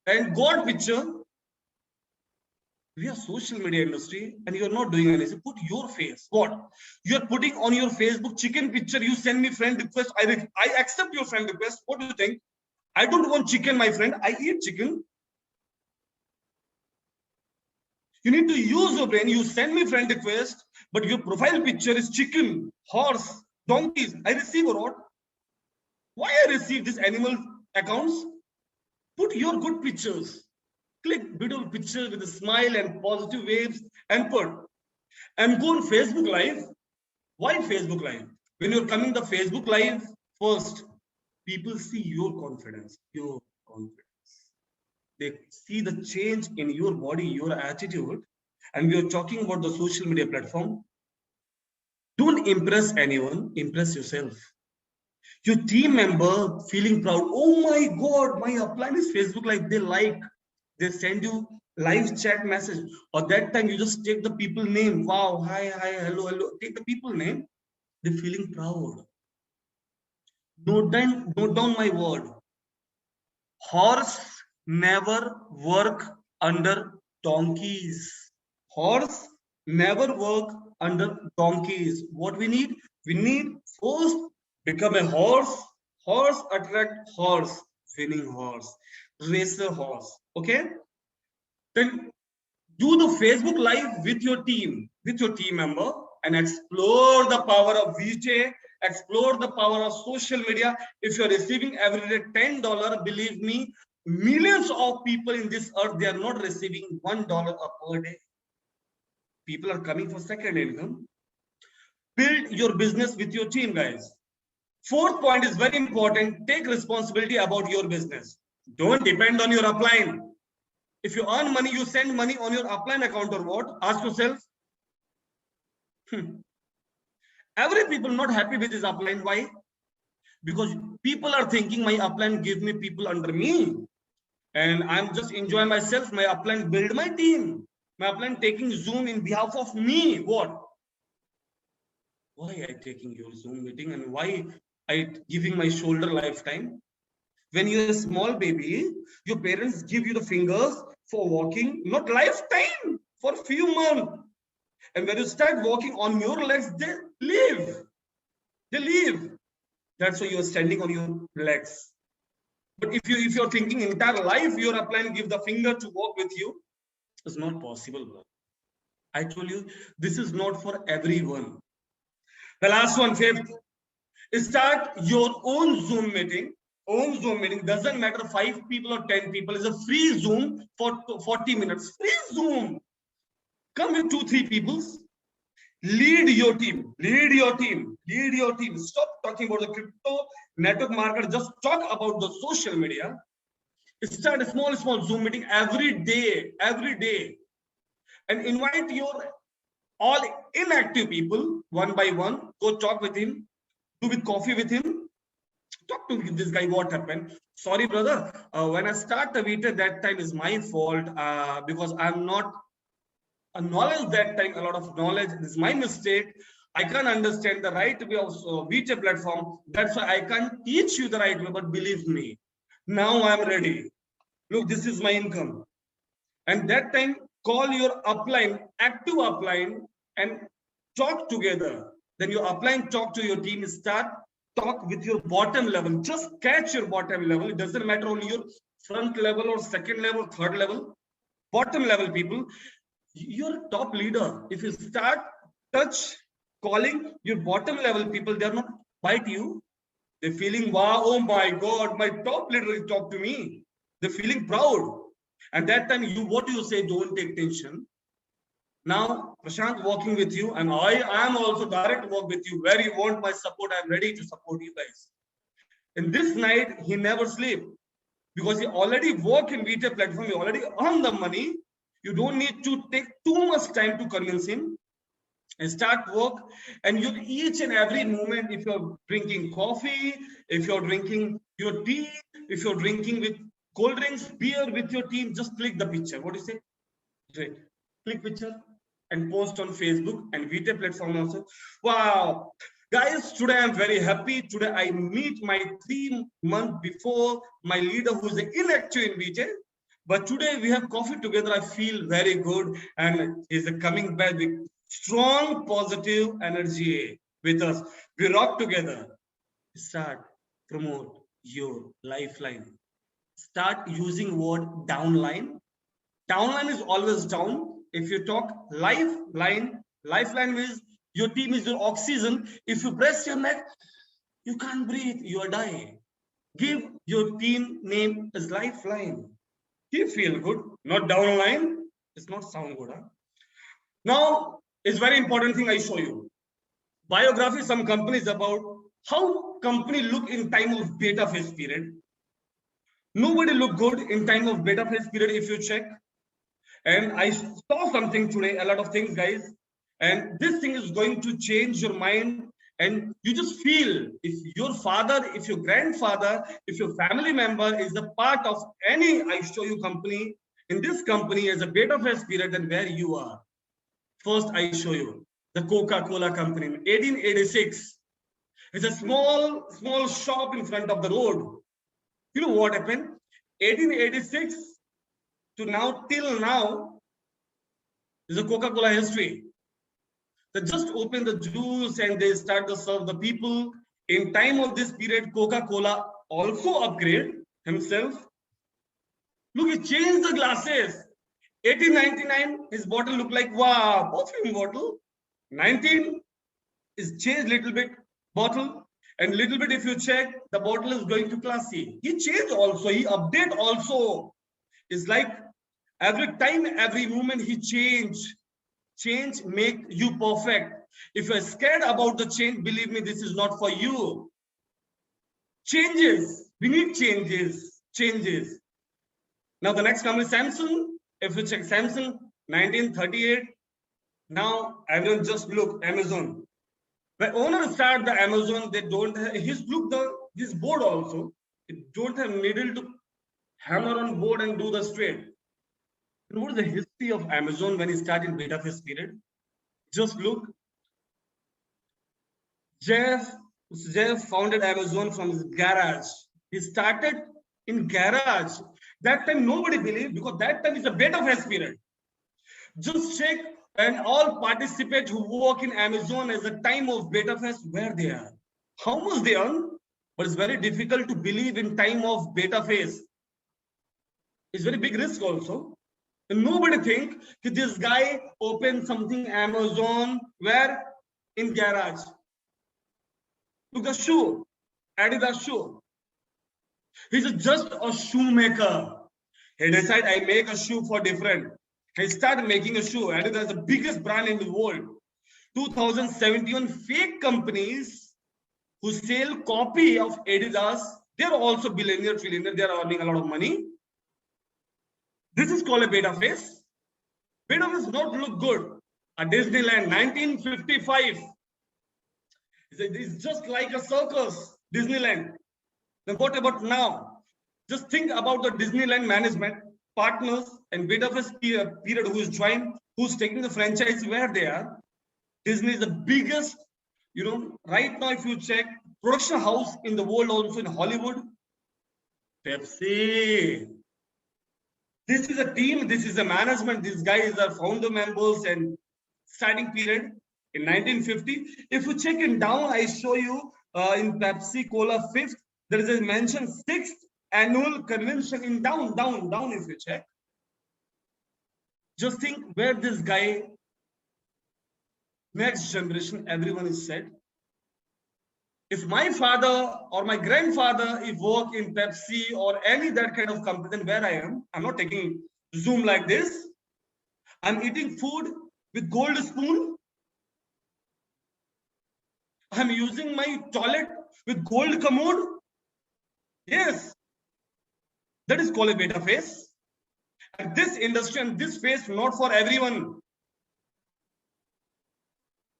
and God picture. We are social media industry and you're not doing anything. Put your face. What? You're putting on your Facebook chicken picture. You send me friend request. I accept your friend request. What do you think? I don't want chicken, my friend. I eat chicken. You need to use your brain. You send me friend request, but your profile picture is chicken, horse, donkeys. I receive or what? Why I receive this animal accounts? Put your good pictures. Click beautiful pictures with a smile and positive waves and put. And go on Facebook Live. Why Facebook Live? When you're coming the Facebook Live, first, people see your confidence. Your confidence. They see the change in your body, your attitude. And we are talking about the social media platform. Don't impress anyone, impress yourself. Your team member feeling proud. Oh my God, my upline is Facebook Live. They like. They send you live chat message, or that time you just take the people name. Wow, hi, hello. Take the people name. They're feeling proud. Note down my word. Horse never work under donkeys. Horse never work under donkeys. What we need? We need first become a horse. Horse attract horse. Winning horse. Racer horse. Okay, then Do the Facebook Live with your team member, and explore the power of VJ, explore the power of social media. If you're receiving every day $10, believe me, millions of people in this earth, they are not receiving $1 per day. People are coming for second income. Build your business with your team, guys. Fourth point is very important. Take responsibility about your business. Don't depend on your upline. If you earn money, you send money on your upline account or what? Ask yourself. Every people not happy with his upline. Why? Because people are thinking my upline give me people under me, and I'm just enjoying myself. My upline build my team. My upline taking Zoom in behalf of me. What? Why I taking your Zoom meeting, and why I giving my shoulder lifetime? When you're a small baby, your parents give you the fingers for walking, not lifetime, for few months. And when you start walking on your legs, they leave. They leave. That's why you're standing on your legs. But if you're thinking entire life, your upline give the finger to walk with you, it's not possible, bro. I told you, this is not for everyone. The last one, fifth, is start your own Zoom meeting. Own Zoom meeting, doesn't matter 5 people or 10 people, is a free Zoom for 40 minutes. Free Zoom. Come with 2-3 people. Lead your team. Lead your team. Lead your team. Stop talking about the crypto, network market. Just talk about the social media. Start a small Zoom meeting every day. Every day. And invite your all inactive people one by one. Go talk with him. Do with coffee with him. Talk to this guy, what happened? Sorry, brother. When I start the VT, that time is my fault because I'm not a knowledge that time, a lot of knowledge. This is my mistake. I can't understand the right way of VT platform. That's why I can't teach you the right way, but believe me, now I'm ready. Look, this is my income. And that time, call your upline, active upline, and talk together. Then your upline talk to your team, start talk with your bottom level. Just catch your bottom level. It doesn't matter only your front level or second level, third level. Bottom level people, you're top leader. If you start calling your bottom level people, they're not bite you. They're feeling, wow, oh my God, my top leader is talk to me. They're feeling proud. And that time, what do you say? Don't take tension. Now, Prashant walking with you, and I am also direct work with you. Where you want my support, I'm ready to support you guys. In this night, he never sleep because he already work in VT platform. He already earn the money. You don't need to take too much time to convince him. And start work. And you each and every moment, if you're drinking coffee, if you're drinking your tea, if you're drinking with cold drinks, beer with your team, just click the picture. What do you say? Right. Click picture and post on Facebook and VT platform also. Wow, guys, today I'm very happy. Today I meet my 3 months before my leader who's inactive in VT. But today we have coffee together. I feel very good, and he's coming back with strong positive energy with us. We rock together. Start promote your lifeline. Start using word downline. Downline is always down. If you talk lifeline means your team is your oxygen. If you press your neck, you can't breathe, you are dying. Give your team name as lifeline. You feel good, not downline. It's not sound good. Huh? Now, it's very important thing I show you. Biography, some companies about how company look in time of beta phase period. Nobody look good in time of beta phase period if you check. And I saw something today, a lot of things, guys. And this thing is going to change your mind. And you just feel if your father, if your grandfather, if your family member is a part of any, I show you company, in this company as a beta phase period, then where you are. First, I show you the Coca-Cola company in 1886. It's a small shop in front of the road. You know what happened? 1886 to now, till now, is a Coca-Cola history. They just open the juice and they start to serve the people. In time of this period, Coca-Cola also upgrade himself. Look, he changed the glasses. 1899, his bottle looked like, wow, perfume bottle. 19 is changed little bit bottle, and little bit if you check, the bottle is going to classy. He changed also, he update also. It's like every time, every moment he change make you perfect. If you're scared about the change, believe me, this is not for you. Changes, we need changes. Now the next company, Samsung. If you check Samsung, 1938. Now everyone just look Amazon. When owner start the Amazon, they don't have, his board also. It don't have needle to hammer on board and do the straight. And what is the history of Amazon when it started in beta phase period? Just look. Jeff founded Amazon from his garage. He started in garage. That time nobody believed, because that time is a beta phase period. Just check, and all participate who work in Amazon as a time of beta phase, where they are, how much they earn. But it's very difficult to believe in time of beta phase. It's very big risk also. And nobody think that this guy opened something Amazon where in garage. Look, the shoe, Adidas shoe. He's just a shoemaker. He decided, I make a shoe for different. He started making a shoe. Adidas is the biggest brand in the world. 2071 fake companies who sell copy of Adidas, they're also billionaire, trillionaire, they're earning a lot of money. This is called a beta phase. Beta phase not look good. A Disneyland, 1955. It's just like a circus, Disneyland. Then what about now? Just think about the Disneyland management, partners, and beta phase period who is joined, who's taking the franchise where they are. Disney is the biggest, right now if you check, production house in the world, also in Hollywood. Pepsi. This is a team, this is a management, these guys are founder members and starting period in 1950. If you check it down, I show you in Pepsi Cola 5th, there is a mention 6th annual convention in down if you check. Just think where this guy, next generation, everyone is said. If my father or my grandfather, if work in Pepsi or any that kind of company, then where I am, I'm not taking Zoom like this. I'm eating food with gold spoon. I'm using my toilet with gold commode. Yes, that is called a beta phase. And this industry and this phase not for everyone.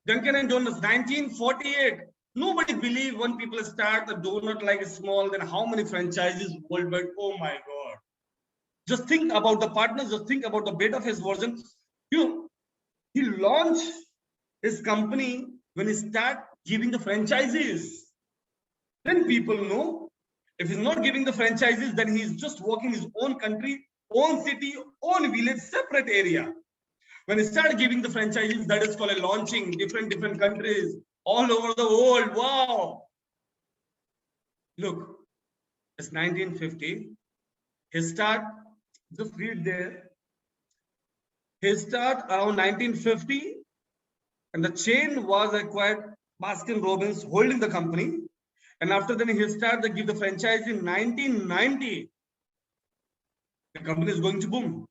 Dunkin' and Donuts, 1948. Nobody believe when people start the donut like small, then how many franchises worldwide? Oh my God. Just think about the partners, just think about the beta phase version. He launched his company when he start giving the franchises. Then people know. If he's not giving the franchises, then he's just working his own country, own city, own village, separate area. When he started giving the franchises, that is called a launching, different countries, all over the world. Wow. Look, it's 1950. His start, just read there. His start around 1950, and the chain was acquired, Baskin Robbins holding the company. And after that, he started to give the franchise in 1990. The company is going to boom.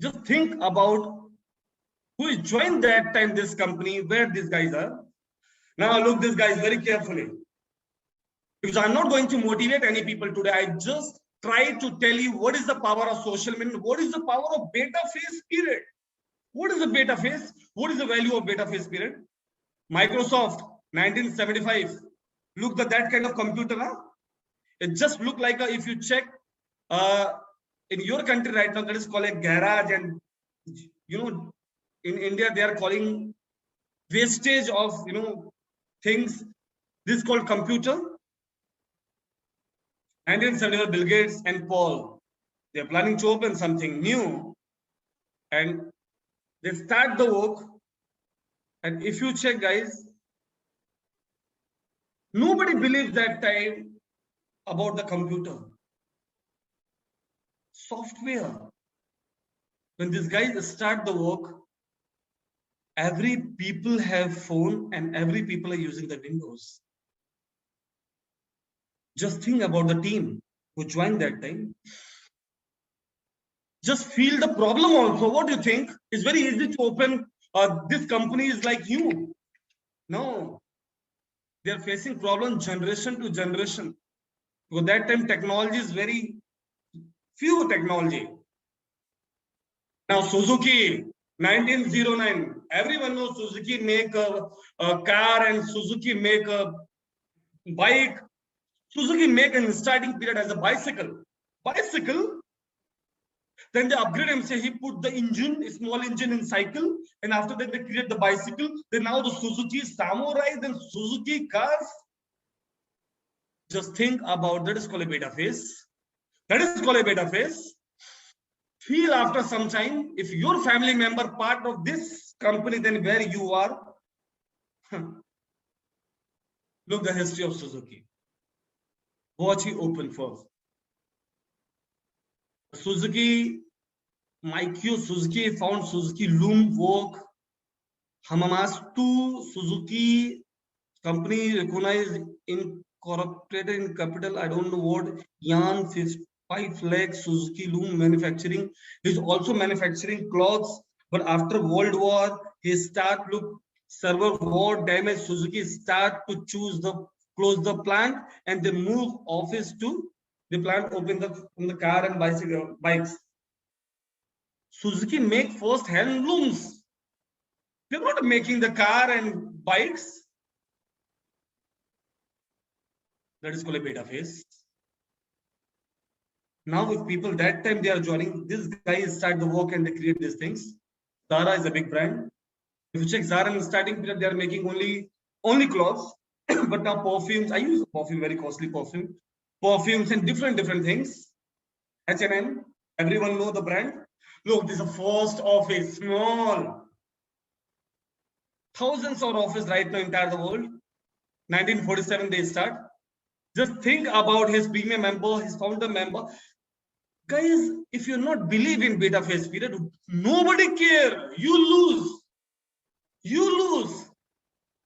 Just think about who is joined that time, this company, where these guys are. Now look this guys very carefully. Because I'm not going to motivate any people today. I just try to tell you what is the power of social media, what is the power of beta phase period. What is the beta phase? What is the value of beta phase period? Microsoft, 1975. Look at that kind of computer. Huh? It just look like if you check in your country right now, that is called a garage, and in India they are calling wastage of things. This is called computer. 1975, Bill Gates and Paul, they are planning to open something new, and they start the work. And if you check, guys, nobody believes that time about the computer. Software. When these guys start the work, every people have phone and every people are using the Windows. Just think about the team who joined that time. Just feel the problem also. What do you think? It's very easy to open this company is like you. No, they are facing problem generation to generation. Because that time technology is very few technology. Now Suzuki 1909. Everyone knows Suzuki make a car and Suzuki make a bike. Suzuki make an starting period as a bicycle. Bicycle. Then they upgrade and say he put the engine, a small engine in cycle, and after that they create the bicycle. Then now the Suzuki Samurai, then Suzuki cars. Just think about that is called a beta phase. That is called a beta phase. Feel after some time, if your family member part of this company, then where you are. Look the history of Suzuki. Watch he open first. Suzuki, Mikio Suzuki found Suzuki Loom work. Hamamatsu Suzuki company recognized incorporated in capital. I don't know what. Yan 5 lakh Suzuki Loom manufacturing. He's also manufacturing clothes. But after World War, he start look server war damage. Suzuki start to close the plant and they move office to the plant, open the car and bicycle bikes. Suzuki make first hand looms. They're not making the car and bikes. That is called a beta phase. Now with people that time they are joining, this guys start the work and they create these things. Zara is a big brand. If you check Zara in the starting period, they are making only clothes. But now perfumes, I use perfume, very costly perfume. Perfumes and different things. H&M, everyone know the brand. Look, this is the first office, small. Thousands of offices right now in entire the world. 1947 they start. Just think about his premium member, his founder member. Guys, if you're not believe in beta phase period, nobody care. You lose. You lose.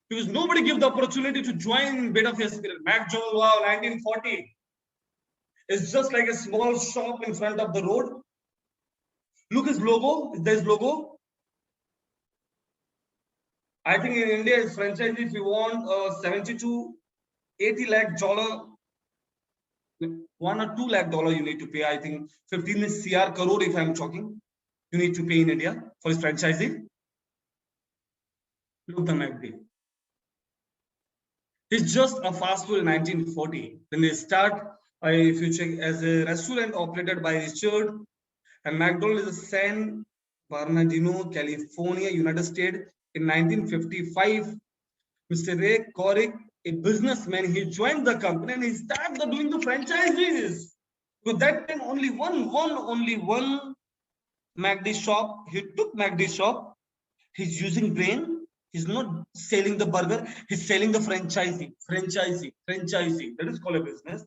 Because nobody give the opportunity to join beta phase period. McDowell, wow, 1940. It's just like a small shop in front of the road. Look his logo. There's logo. I think in India, it's franchise. If you want 70 to 80 lakh dollar, $1 or $2 lakh you need to pay. I think 15 is CR crore if I'm talking. You need to pay in India for his franchisee. Look the McD. It's just a fast food in 1940. Then they start, if you check, as a restaurant operated by Richard. And McDonald's is in San Bernardino, California, United States. In 1955, Mr. Ray Korik, a businessman, he joined the company and he started doing the franchises. So that time only one McD shop. He took McD shop. He's using brain. He's not selling the burger. He's selling the franchisee. That is called a business.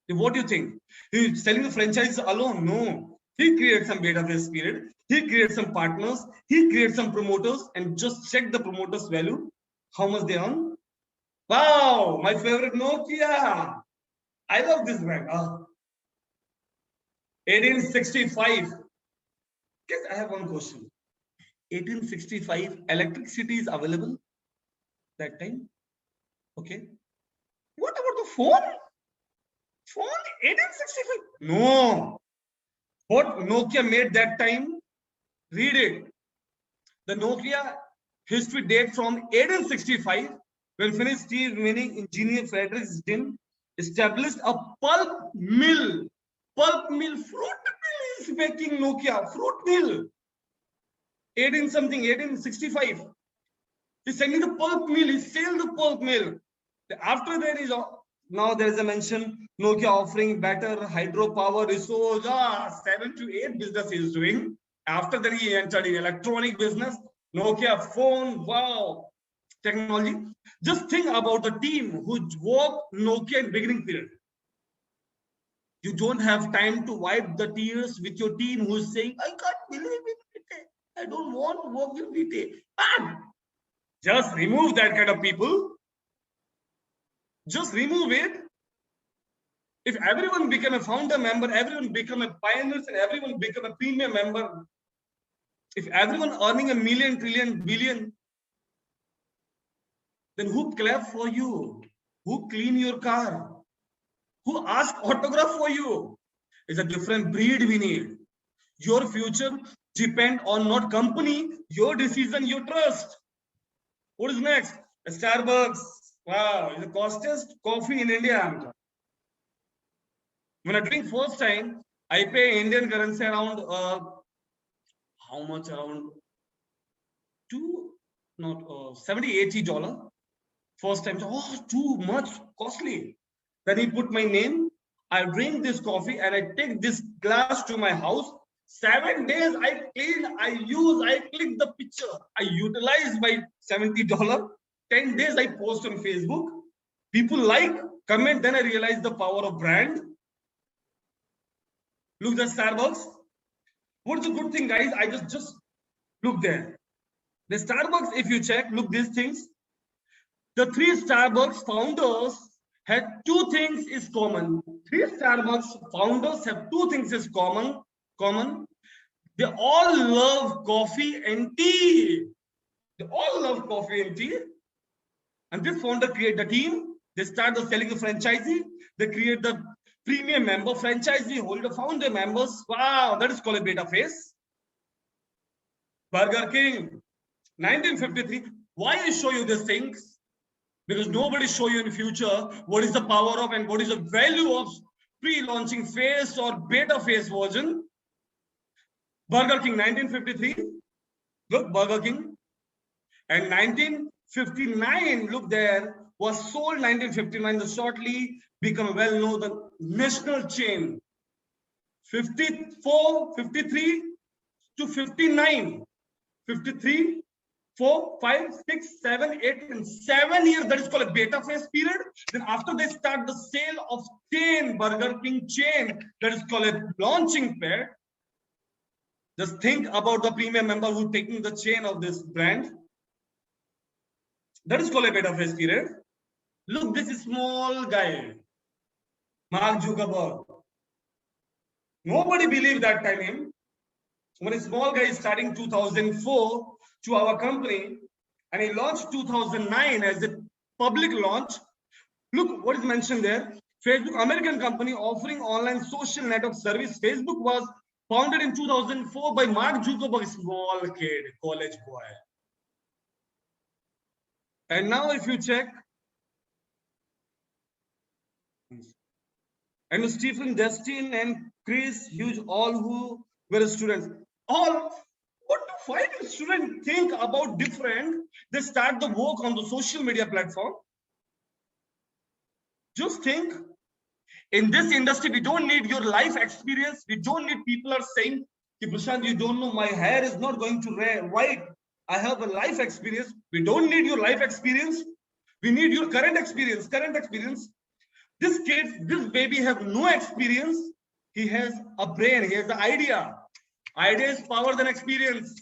What do you think? He's selling the franchise alone? No. He creates some beta phase period. He creates some partners. He creates some promoters and just check the promoters' value. How much they earn? Wow, my favorite Nokia. I love this brand. 1865. Guys, I have one question. 1865, electricity is available that time. Okay. What about the phone? Phone 1865? No. What Nokia made that time? Read it. The Nokia history date from 1865 when Finnish steel mining engineer Frederick Steen established a pulp mill. Fruit mill is making Nokia. Fruit mill. 1865. He's selling the pulp mill. He sold the pulp mill. After that is now there is a mention Nokia offering better hydropower resource. 7 to 8 business he is doing. After that he entered in electronic business. Nokia phone. Wow. Technology. Just think about the team who worked Nokia in beginning period. You don't have time to wipe the tears with your team who is saying, I can't believe it. I don't want to work with VT. Just remove that kind of people. Just remove it. If everyone become a founder member, everyone become a pioneer, and everyone become a premium member, if everyone earning a million, trillion, billion, then who clap for you? Who clean your car? Who ask autograph for you? It's a different breed we need. Your future depend on not company, your decision, your trust. What is next? A Starbucks. Wow, it's the costliest coffee in India. When I drink first time, I pay Indian currency around how much? Around $70-80. First time, oh, too much costly. Then he put my name. I drink this coffee and I take this glass to my house. 7 days I clean, I use, I click the picture. I utilize my $70. 10 days I post on Facebook. People like, comment, then I realize the power of brand. Look at Starbucks. What's the good thing, guys? I just look there. The Starbucks, if you check, look these things. The 3 Starbucks founders had 2 things is common. 3 Starbucks founders have 2 things is common. They all love coffee and tea. They all love coffee and tea. And this founder create the team. They start the selling the franchisee. They create the premium member franchisee holder founder members. Wow, that is called a beta phase. Burger King, 1953. Why I show you these things? Because nobody show you in the future what is the power of and what is the value of pre-launching phase or beta phase version. Burger King, 1953. Look, Burger King. And 1959, look there, was sold 1959, the shortly become well-known the national chain. 54, 53 to 59. 53, 4, 5, 6, 7, 8, and 7 years. That is called a beta phase period. Then after they start the sale of chain, Burger King chain, that is called a launching pair. Just think about the premium member who taking the chain of this brand. That is called a beta phase period. Look, this is small guy, Mark Zuckerberg. Nobody believed that time him. When a small guy is starting 2004 to our company, and he launched 2009 as a public launch. Look what is mentioned there. Facebook, American company offering online social network service. Facebook was founded in 2004 by Mark Zuckerberg, small kid, college boy. And now if you check, and Stephen, Justin, and Chris Hughes, all who were students, all what do 5 students think about different? They start the work on the social media platform. Just think, in this industry, we don't need your life experience. We don't need people are saying, Prashant, you don't know, my hair is not going to white. I have a life experience. We don't need your life experience. We need your current experience. This kid, this baby have no experience. He has a brain. He has the idea. Idea is power than experience.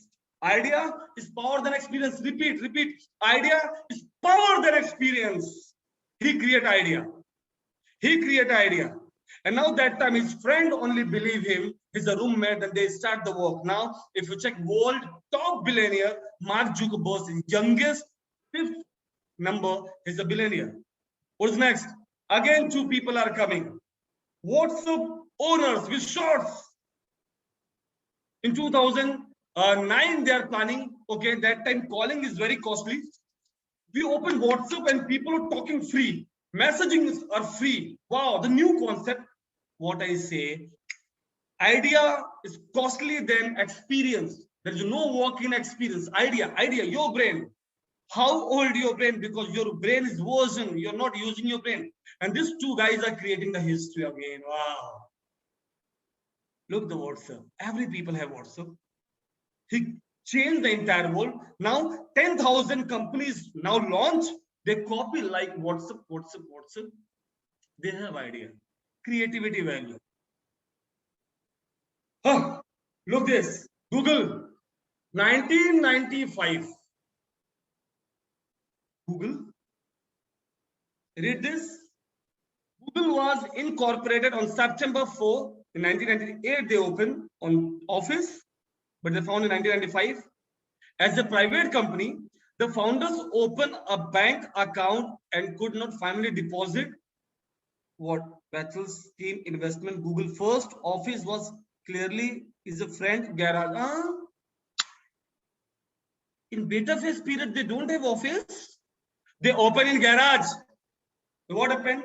Idea is power than experience. Repeat. Idea is power than experience. He create idea. And now that time his friend only believe him. He's a roommate and they start the work. Now, if you check world top billionaire, Mark Zuckerberg, youngest 5th number, is a billionaire. What's next? Again, 2 people are coming. WhatsApp owners with shorts. In 2009, they are planning. Okay, that time calling is very costly. We open WhatsApp and people are talking free. Messaging are free. Wow, the new concept. What I say, idea is costly than experience. There is no working experience. Idea, your brain. How old your brain? Because your brain is version. You're not using your brain. And these 2 guys are creating the history again. Wow. Look the WhatsApp. Every people have WhatsApp. He changed the entire world. Now 10,000 companies now launch. They copy like WhatsApp. They have idea. Creativity value. Look this. Google. 1995. Google. Read this. Google was incorporated on September 4 in 1998. They opened on office, but they found in 1995. As a private company, the founders opened a bank account and could not finally deposit what Bethel's team investment. Google first office was clearly is a friend garage. In beta phase period, they don't have office. They open in garage. What happened?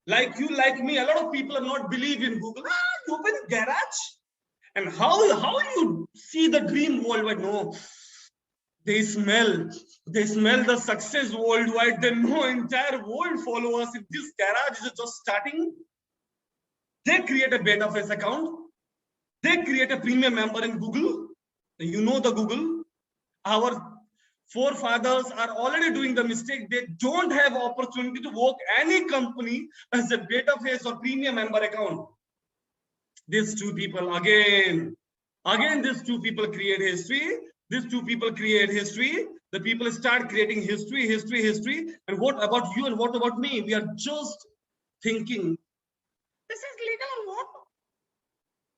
Like you, like me, a lot of people are not believe in Google. You open in garage, and how you see the dream worldwide? No, they smell the success worldwide. They know entire world follow us. If this garage is just starting, they create a beta phase account. They create a premium member in Google. You know the Google. Our forefathers are already doing the mistake. They don't have opportunity to work any company as a beta phase or premium member account. These two people again, these two people create history. These two people create history. The people start creating history. And what about you and what about me? We are just thinking, this is legal or what?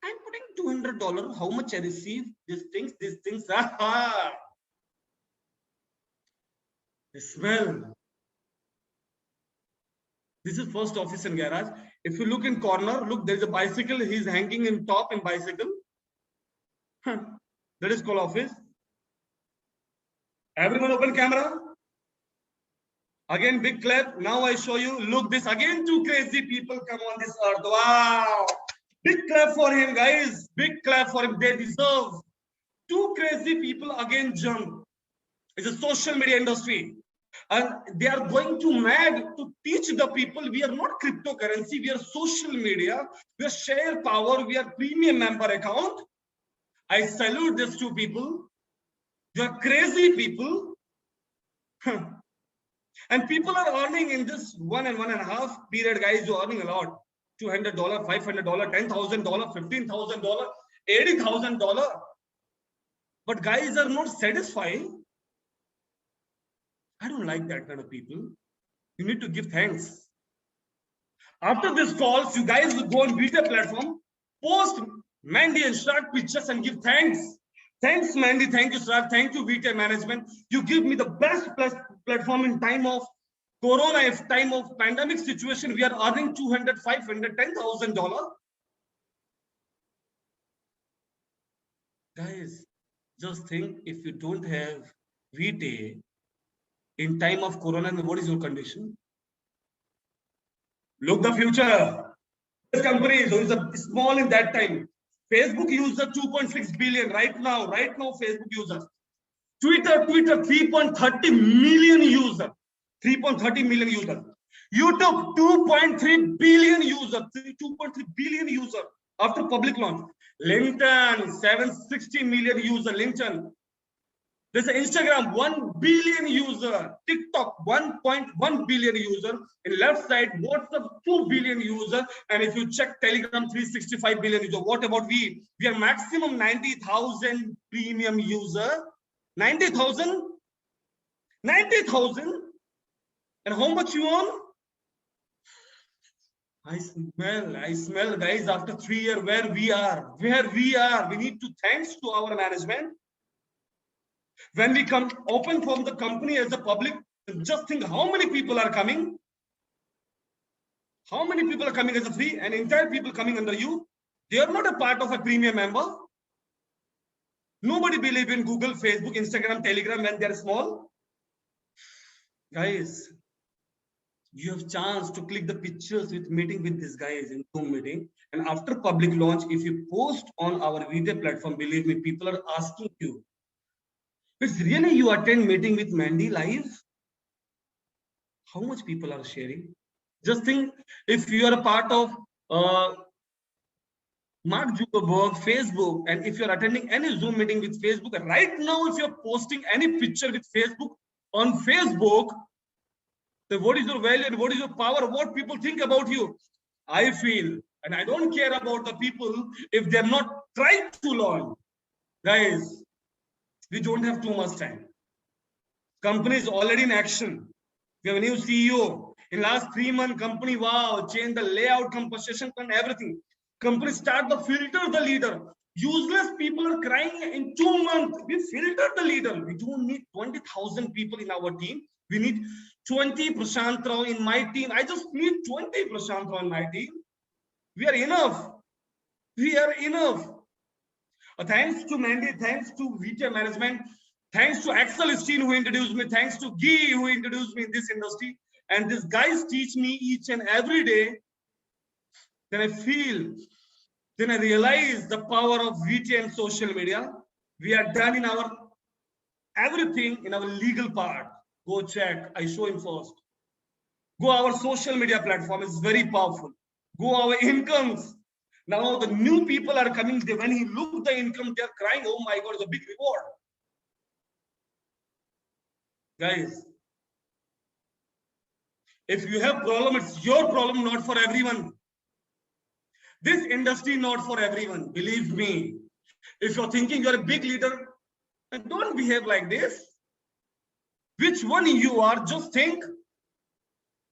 I'm putting $200. How much I receive? These things. The smell. This is first office and garage. If you look in corner, look, there is a bicycle. He's hanging in top in bicycle. That is called office. Everyone open camera. Again, big clap. Now I show you. Look, this again, two crazy people come on this earth. Wow. Big clap for him, guys. Big clap for him. They deserve. Two crazy people again jump. It's a social media industry. And they are going to mad to teach the people we are not cryptocurrency, we are social media, we are share power, we are premium member account. I salute these two people. They are crazy people. And people are earning in this 1 and 1.5 period, guys, you're earning a lot. $200, $500, $10,000, $15,000, $80,000. But guys are not satisfied. I don't like that kind of people. You need to give thanks. After this calls, you guys will go on Vita platform, post Mandy and Shrad pictures and give thanks. Thanks, Mandy. Thank you, Shrad. Thank you, Vita management. You give me the best platform in time of Corona, if time of pandemic situation. We are earning $200, $500, $10,000. Guys, just think, if you don't have Vita in time of Corona, what is your condition? Look the future. This company is small in that time. Facebook user 2.6 billion right now Facebook users. Twitter 3.30 million users. 3.30 million users. YouTube 2.3 billion users. 2.3 billion users after public launch. LinkedIn 760 million user. LinkedIn. There's an Instagram 1 billion user, TikTok 1.1 billion user, in left side WhatsApp 2 billion user, and if you check Telegram 365 billion user. What about we? We are maximum 90,000 premium user. 90,000, 90,000, and how much you earn? I smell, guys. After 3 years, where we are, we need to thanks to our management. When we come open from the company as a public, just think how many people are coming. How many people are coming as a free, and entire people coming under you. They are not a part of a premium member. Nobody believe in Google, Facebook, Instagram, Telegram when they are small. Guys, you have chance to click the pictures with meeting with these guys in Zoom meeting. And after public launch, if you post on our Vita platform, believe me, people are asking you, it's really you attend meeting with Mandy live? How much people are sharing? Just think, if you are a part of Mark Zuckerberg, Facebook, and if you're attending any Zoom meeting with Facebook, right now, if you're posting any picture with Facebook on Facebook, then what is your value and what is your power? What people think about you? I feel, and I don't care about the people if they're not trying to learn. Guys, We don't have too much time. Company is already in action. We have a new CEO. In last 3 months, company, wow, change the layout, compensation plan, everything. Company start to filter the leader. Useless people are crying in 2 months. We filter the leader. We don't need 20,000 people in our team. We need 20 Prashant Rao in my team. I just need 20 Prashant Rao in my team. We are enough. We are enough. Thanks to Mandy, thanks to VTF management, thanks to Axel Steen who introduced me, thanks to Guy who introduced me in this industry. And these guys teach me each and every day. Then I feel, then I realize the power of VT and social media. We are done in our everything in our legal part. Go check. I show him first. Go our social media platform is very powerful. Go our incomes. Now the new people are coming. When he look the income, they are crying. Oh my God, it's a big reward. Guys, if you have problem, it's your problem, not for everyone. This industry not for everyone. Believe me. If you're thinking you're a big leader, don't behave like this. Which one you are, just think.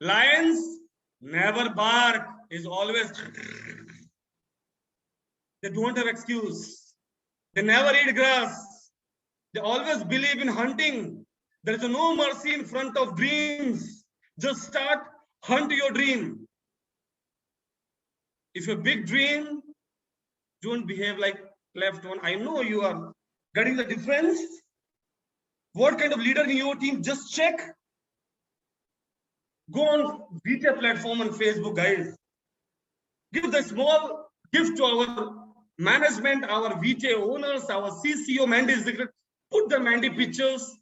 Lions never bark, is always. They don't have excuse. They never eat grass. They always believe in hunting. There is no mercy in front of dreams. Just start, hunt your dream. If a big dream, don't behave like left one. I know you are getting the difference. What kind of leader in your team? Just check. Go on VTF platform on Facebook, guys. Give the small gift to our management, our VTF owners, our CCO, Mandy Secret. Put the Mandy pictures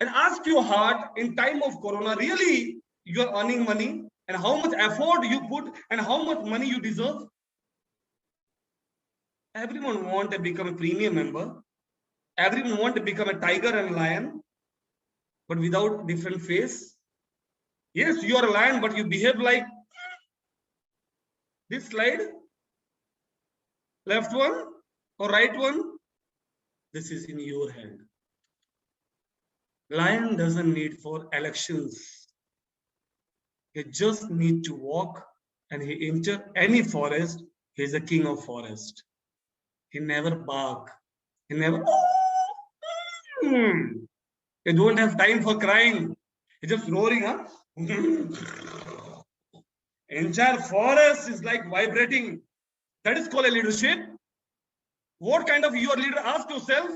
and ask your heart in time of Corona, really you are earning money and how much effort you put and how much money you deserve. Everyone want to become a premium member. Everyone want to become a tiger and lion, but without different face. Yes, you are a lion, but you behave like this slide. Left one or right one? This is in your hand. Lion doesn't need for elections. He just need to walk and he enter any forest. He is a king of forest. He never bark. He never. He don't have time for crying. He's just roaring, huh? Entire forest is like vibrating. That is called a leadership. What kind of your leader? Ask yourself.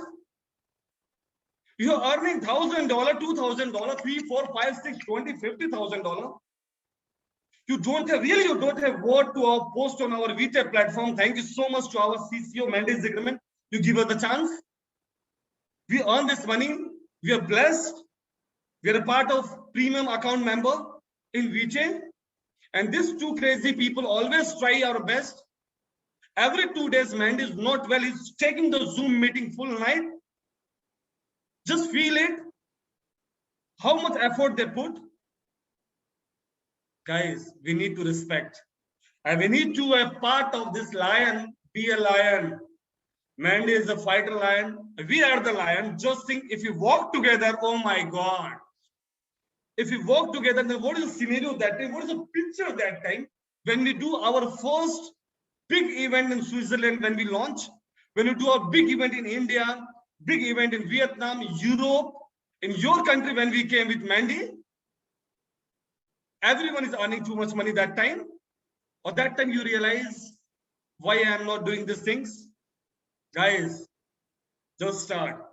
You are earning $1,000, $2,000, $3, $4, $5, $6, $20, $50,000. You don't have word to our post on our VTF platform. Thank you so much to our CCO Mandy's agreement. You give us the chance. We earn this money. We are blessed. We are a part of premium account member in VJ. And these two crazy people always try our best. Every 2 days, Mandy is not well. He's taking the Zoom meeting full night. Just feel it. How much effort they put. Guys, we need to respect. And we need to be a part of this lion, be a lion. Mandy is a fighter lion. We are the lion. Just think if we walk together, oh my God. If we walk together, then what is the scenario that time? What is the picture that time? When we do our first big event in Switzerland, when we launch, when we do a big event in India, big event in Vietnam, Europe, in your country, when we came with Mandy, everyone is earning too much money that time. Or that time you realize why I am not doing these things. Guys, just start.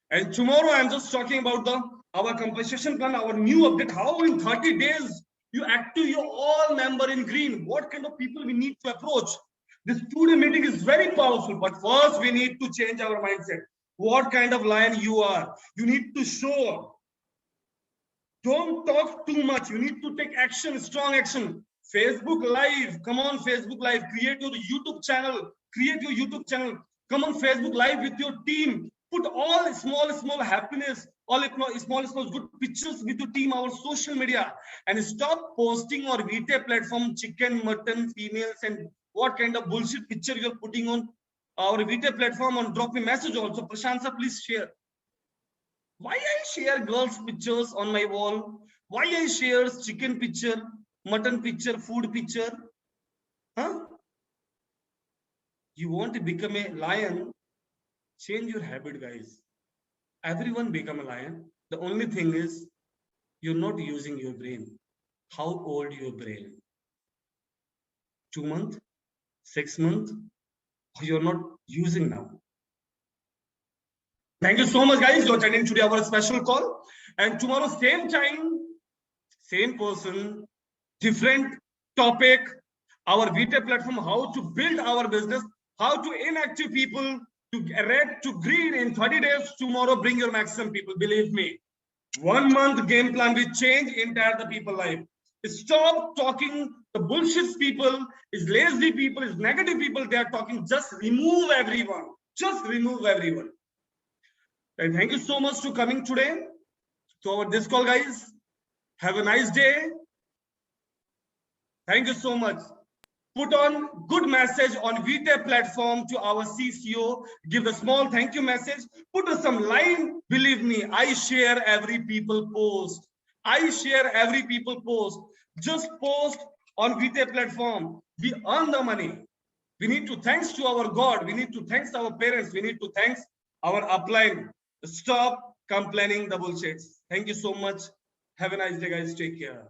And tomorrow I'm just talking about our compensation plan, our new update, how in 30 days you active your all member in green. What kind of people we need to approach? This 2-day meeting is very powerful, but first we need to change our mindset. What kind of lion you are? You need to show. Don't talk too much. You need to take action, strong action. Facebook Live. Come on, Facebook Live. Create your YouTube channel. Create your YouTube channel. Come on, Facebook Live with your team. Put all small happiness, all small good pictures with your team, our social media. And stop posting on VTF platform chicken, mutton, females, and what kind of bullshit picture you're putting on our VTech platform and drop me message also. Prashant sir, please share. Why I share girls' pictures on my wall? Why I share chicken picture, mutton picture, food picture? Huh? You want to become a lion? Change your habit, guys. Everyone become a lion. The only thing is you're not using your brain. How old your brain? 2 months, 6 months, you're not using now. Thank you so much, guys. You're attending today our special call. And tomorrow, same time, same person, different topic, our VTech platform, how to build our business, how to inactive people to red to green in 30 days. Tomorrow, bring your maximum people. Believe me, 1 month game plan will change entire the people life. Stop talking the bullshit people, is lazy people, is negative people. They are talking. Just remove everyone. Just remove everyone. And thank you so much for coming today to our this call, guys. Have a nice day. Thank you so much. Put on good message on VTech platform to our CCO. Give a small thank you message. Put some line. Believe me, I share every people post. I share every people post. Just post on VTech platform. We earn the money. We need to thanks to our God. We need to thanks our parents. We need to thanks our upline. Stop complaining the bullshit. Thank you so much. Have a nice day, guys. Take care.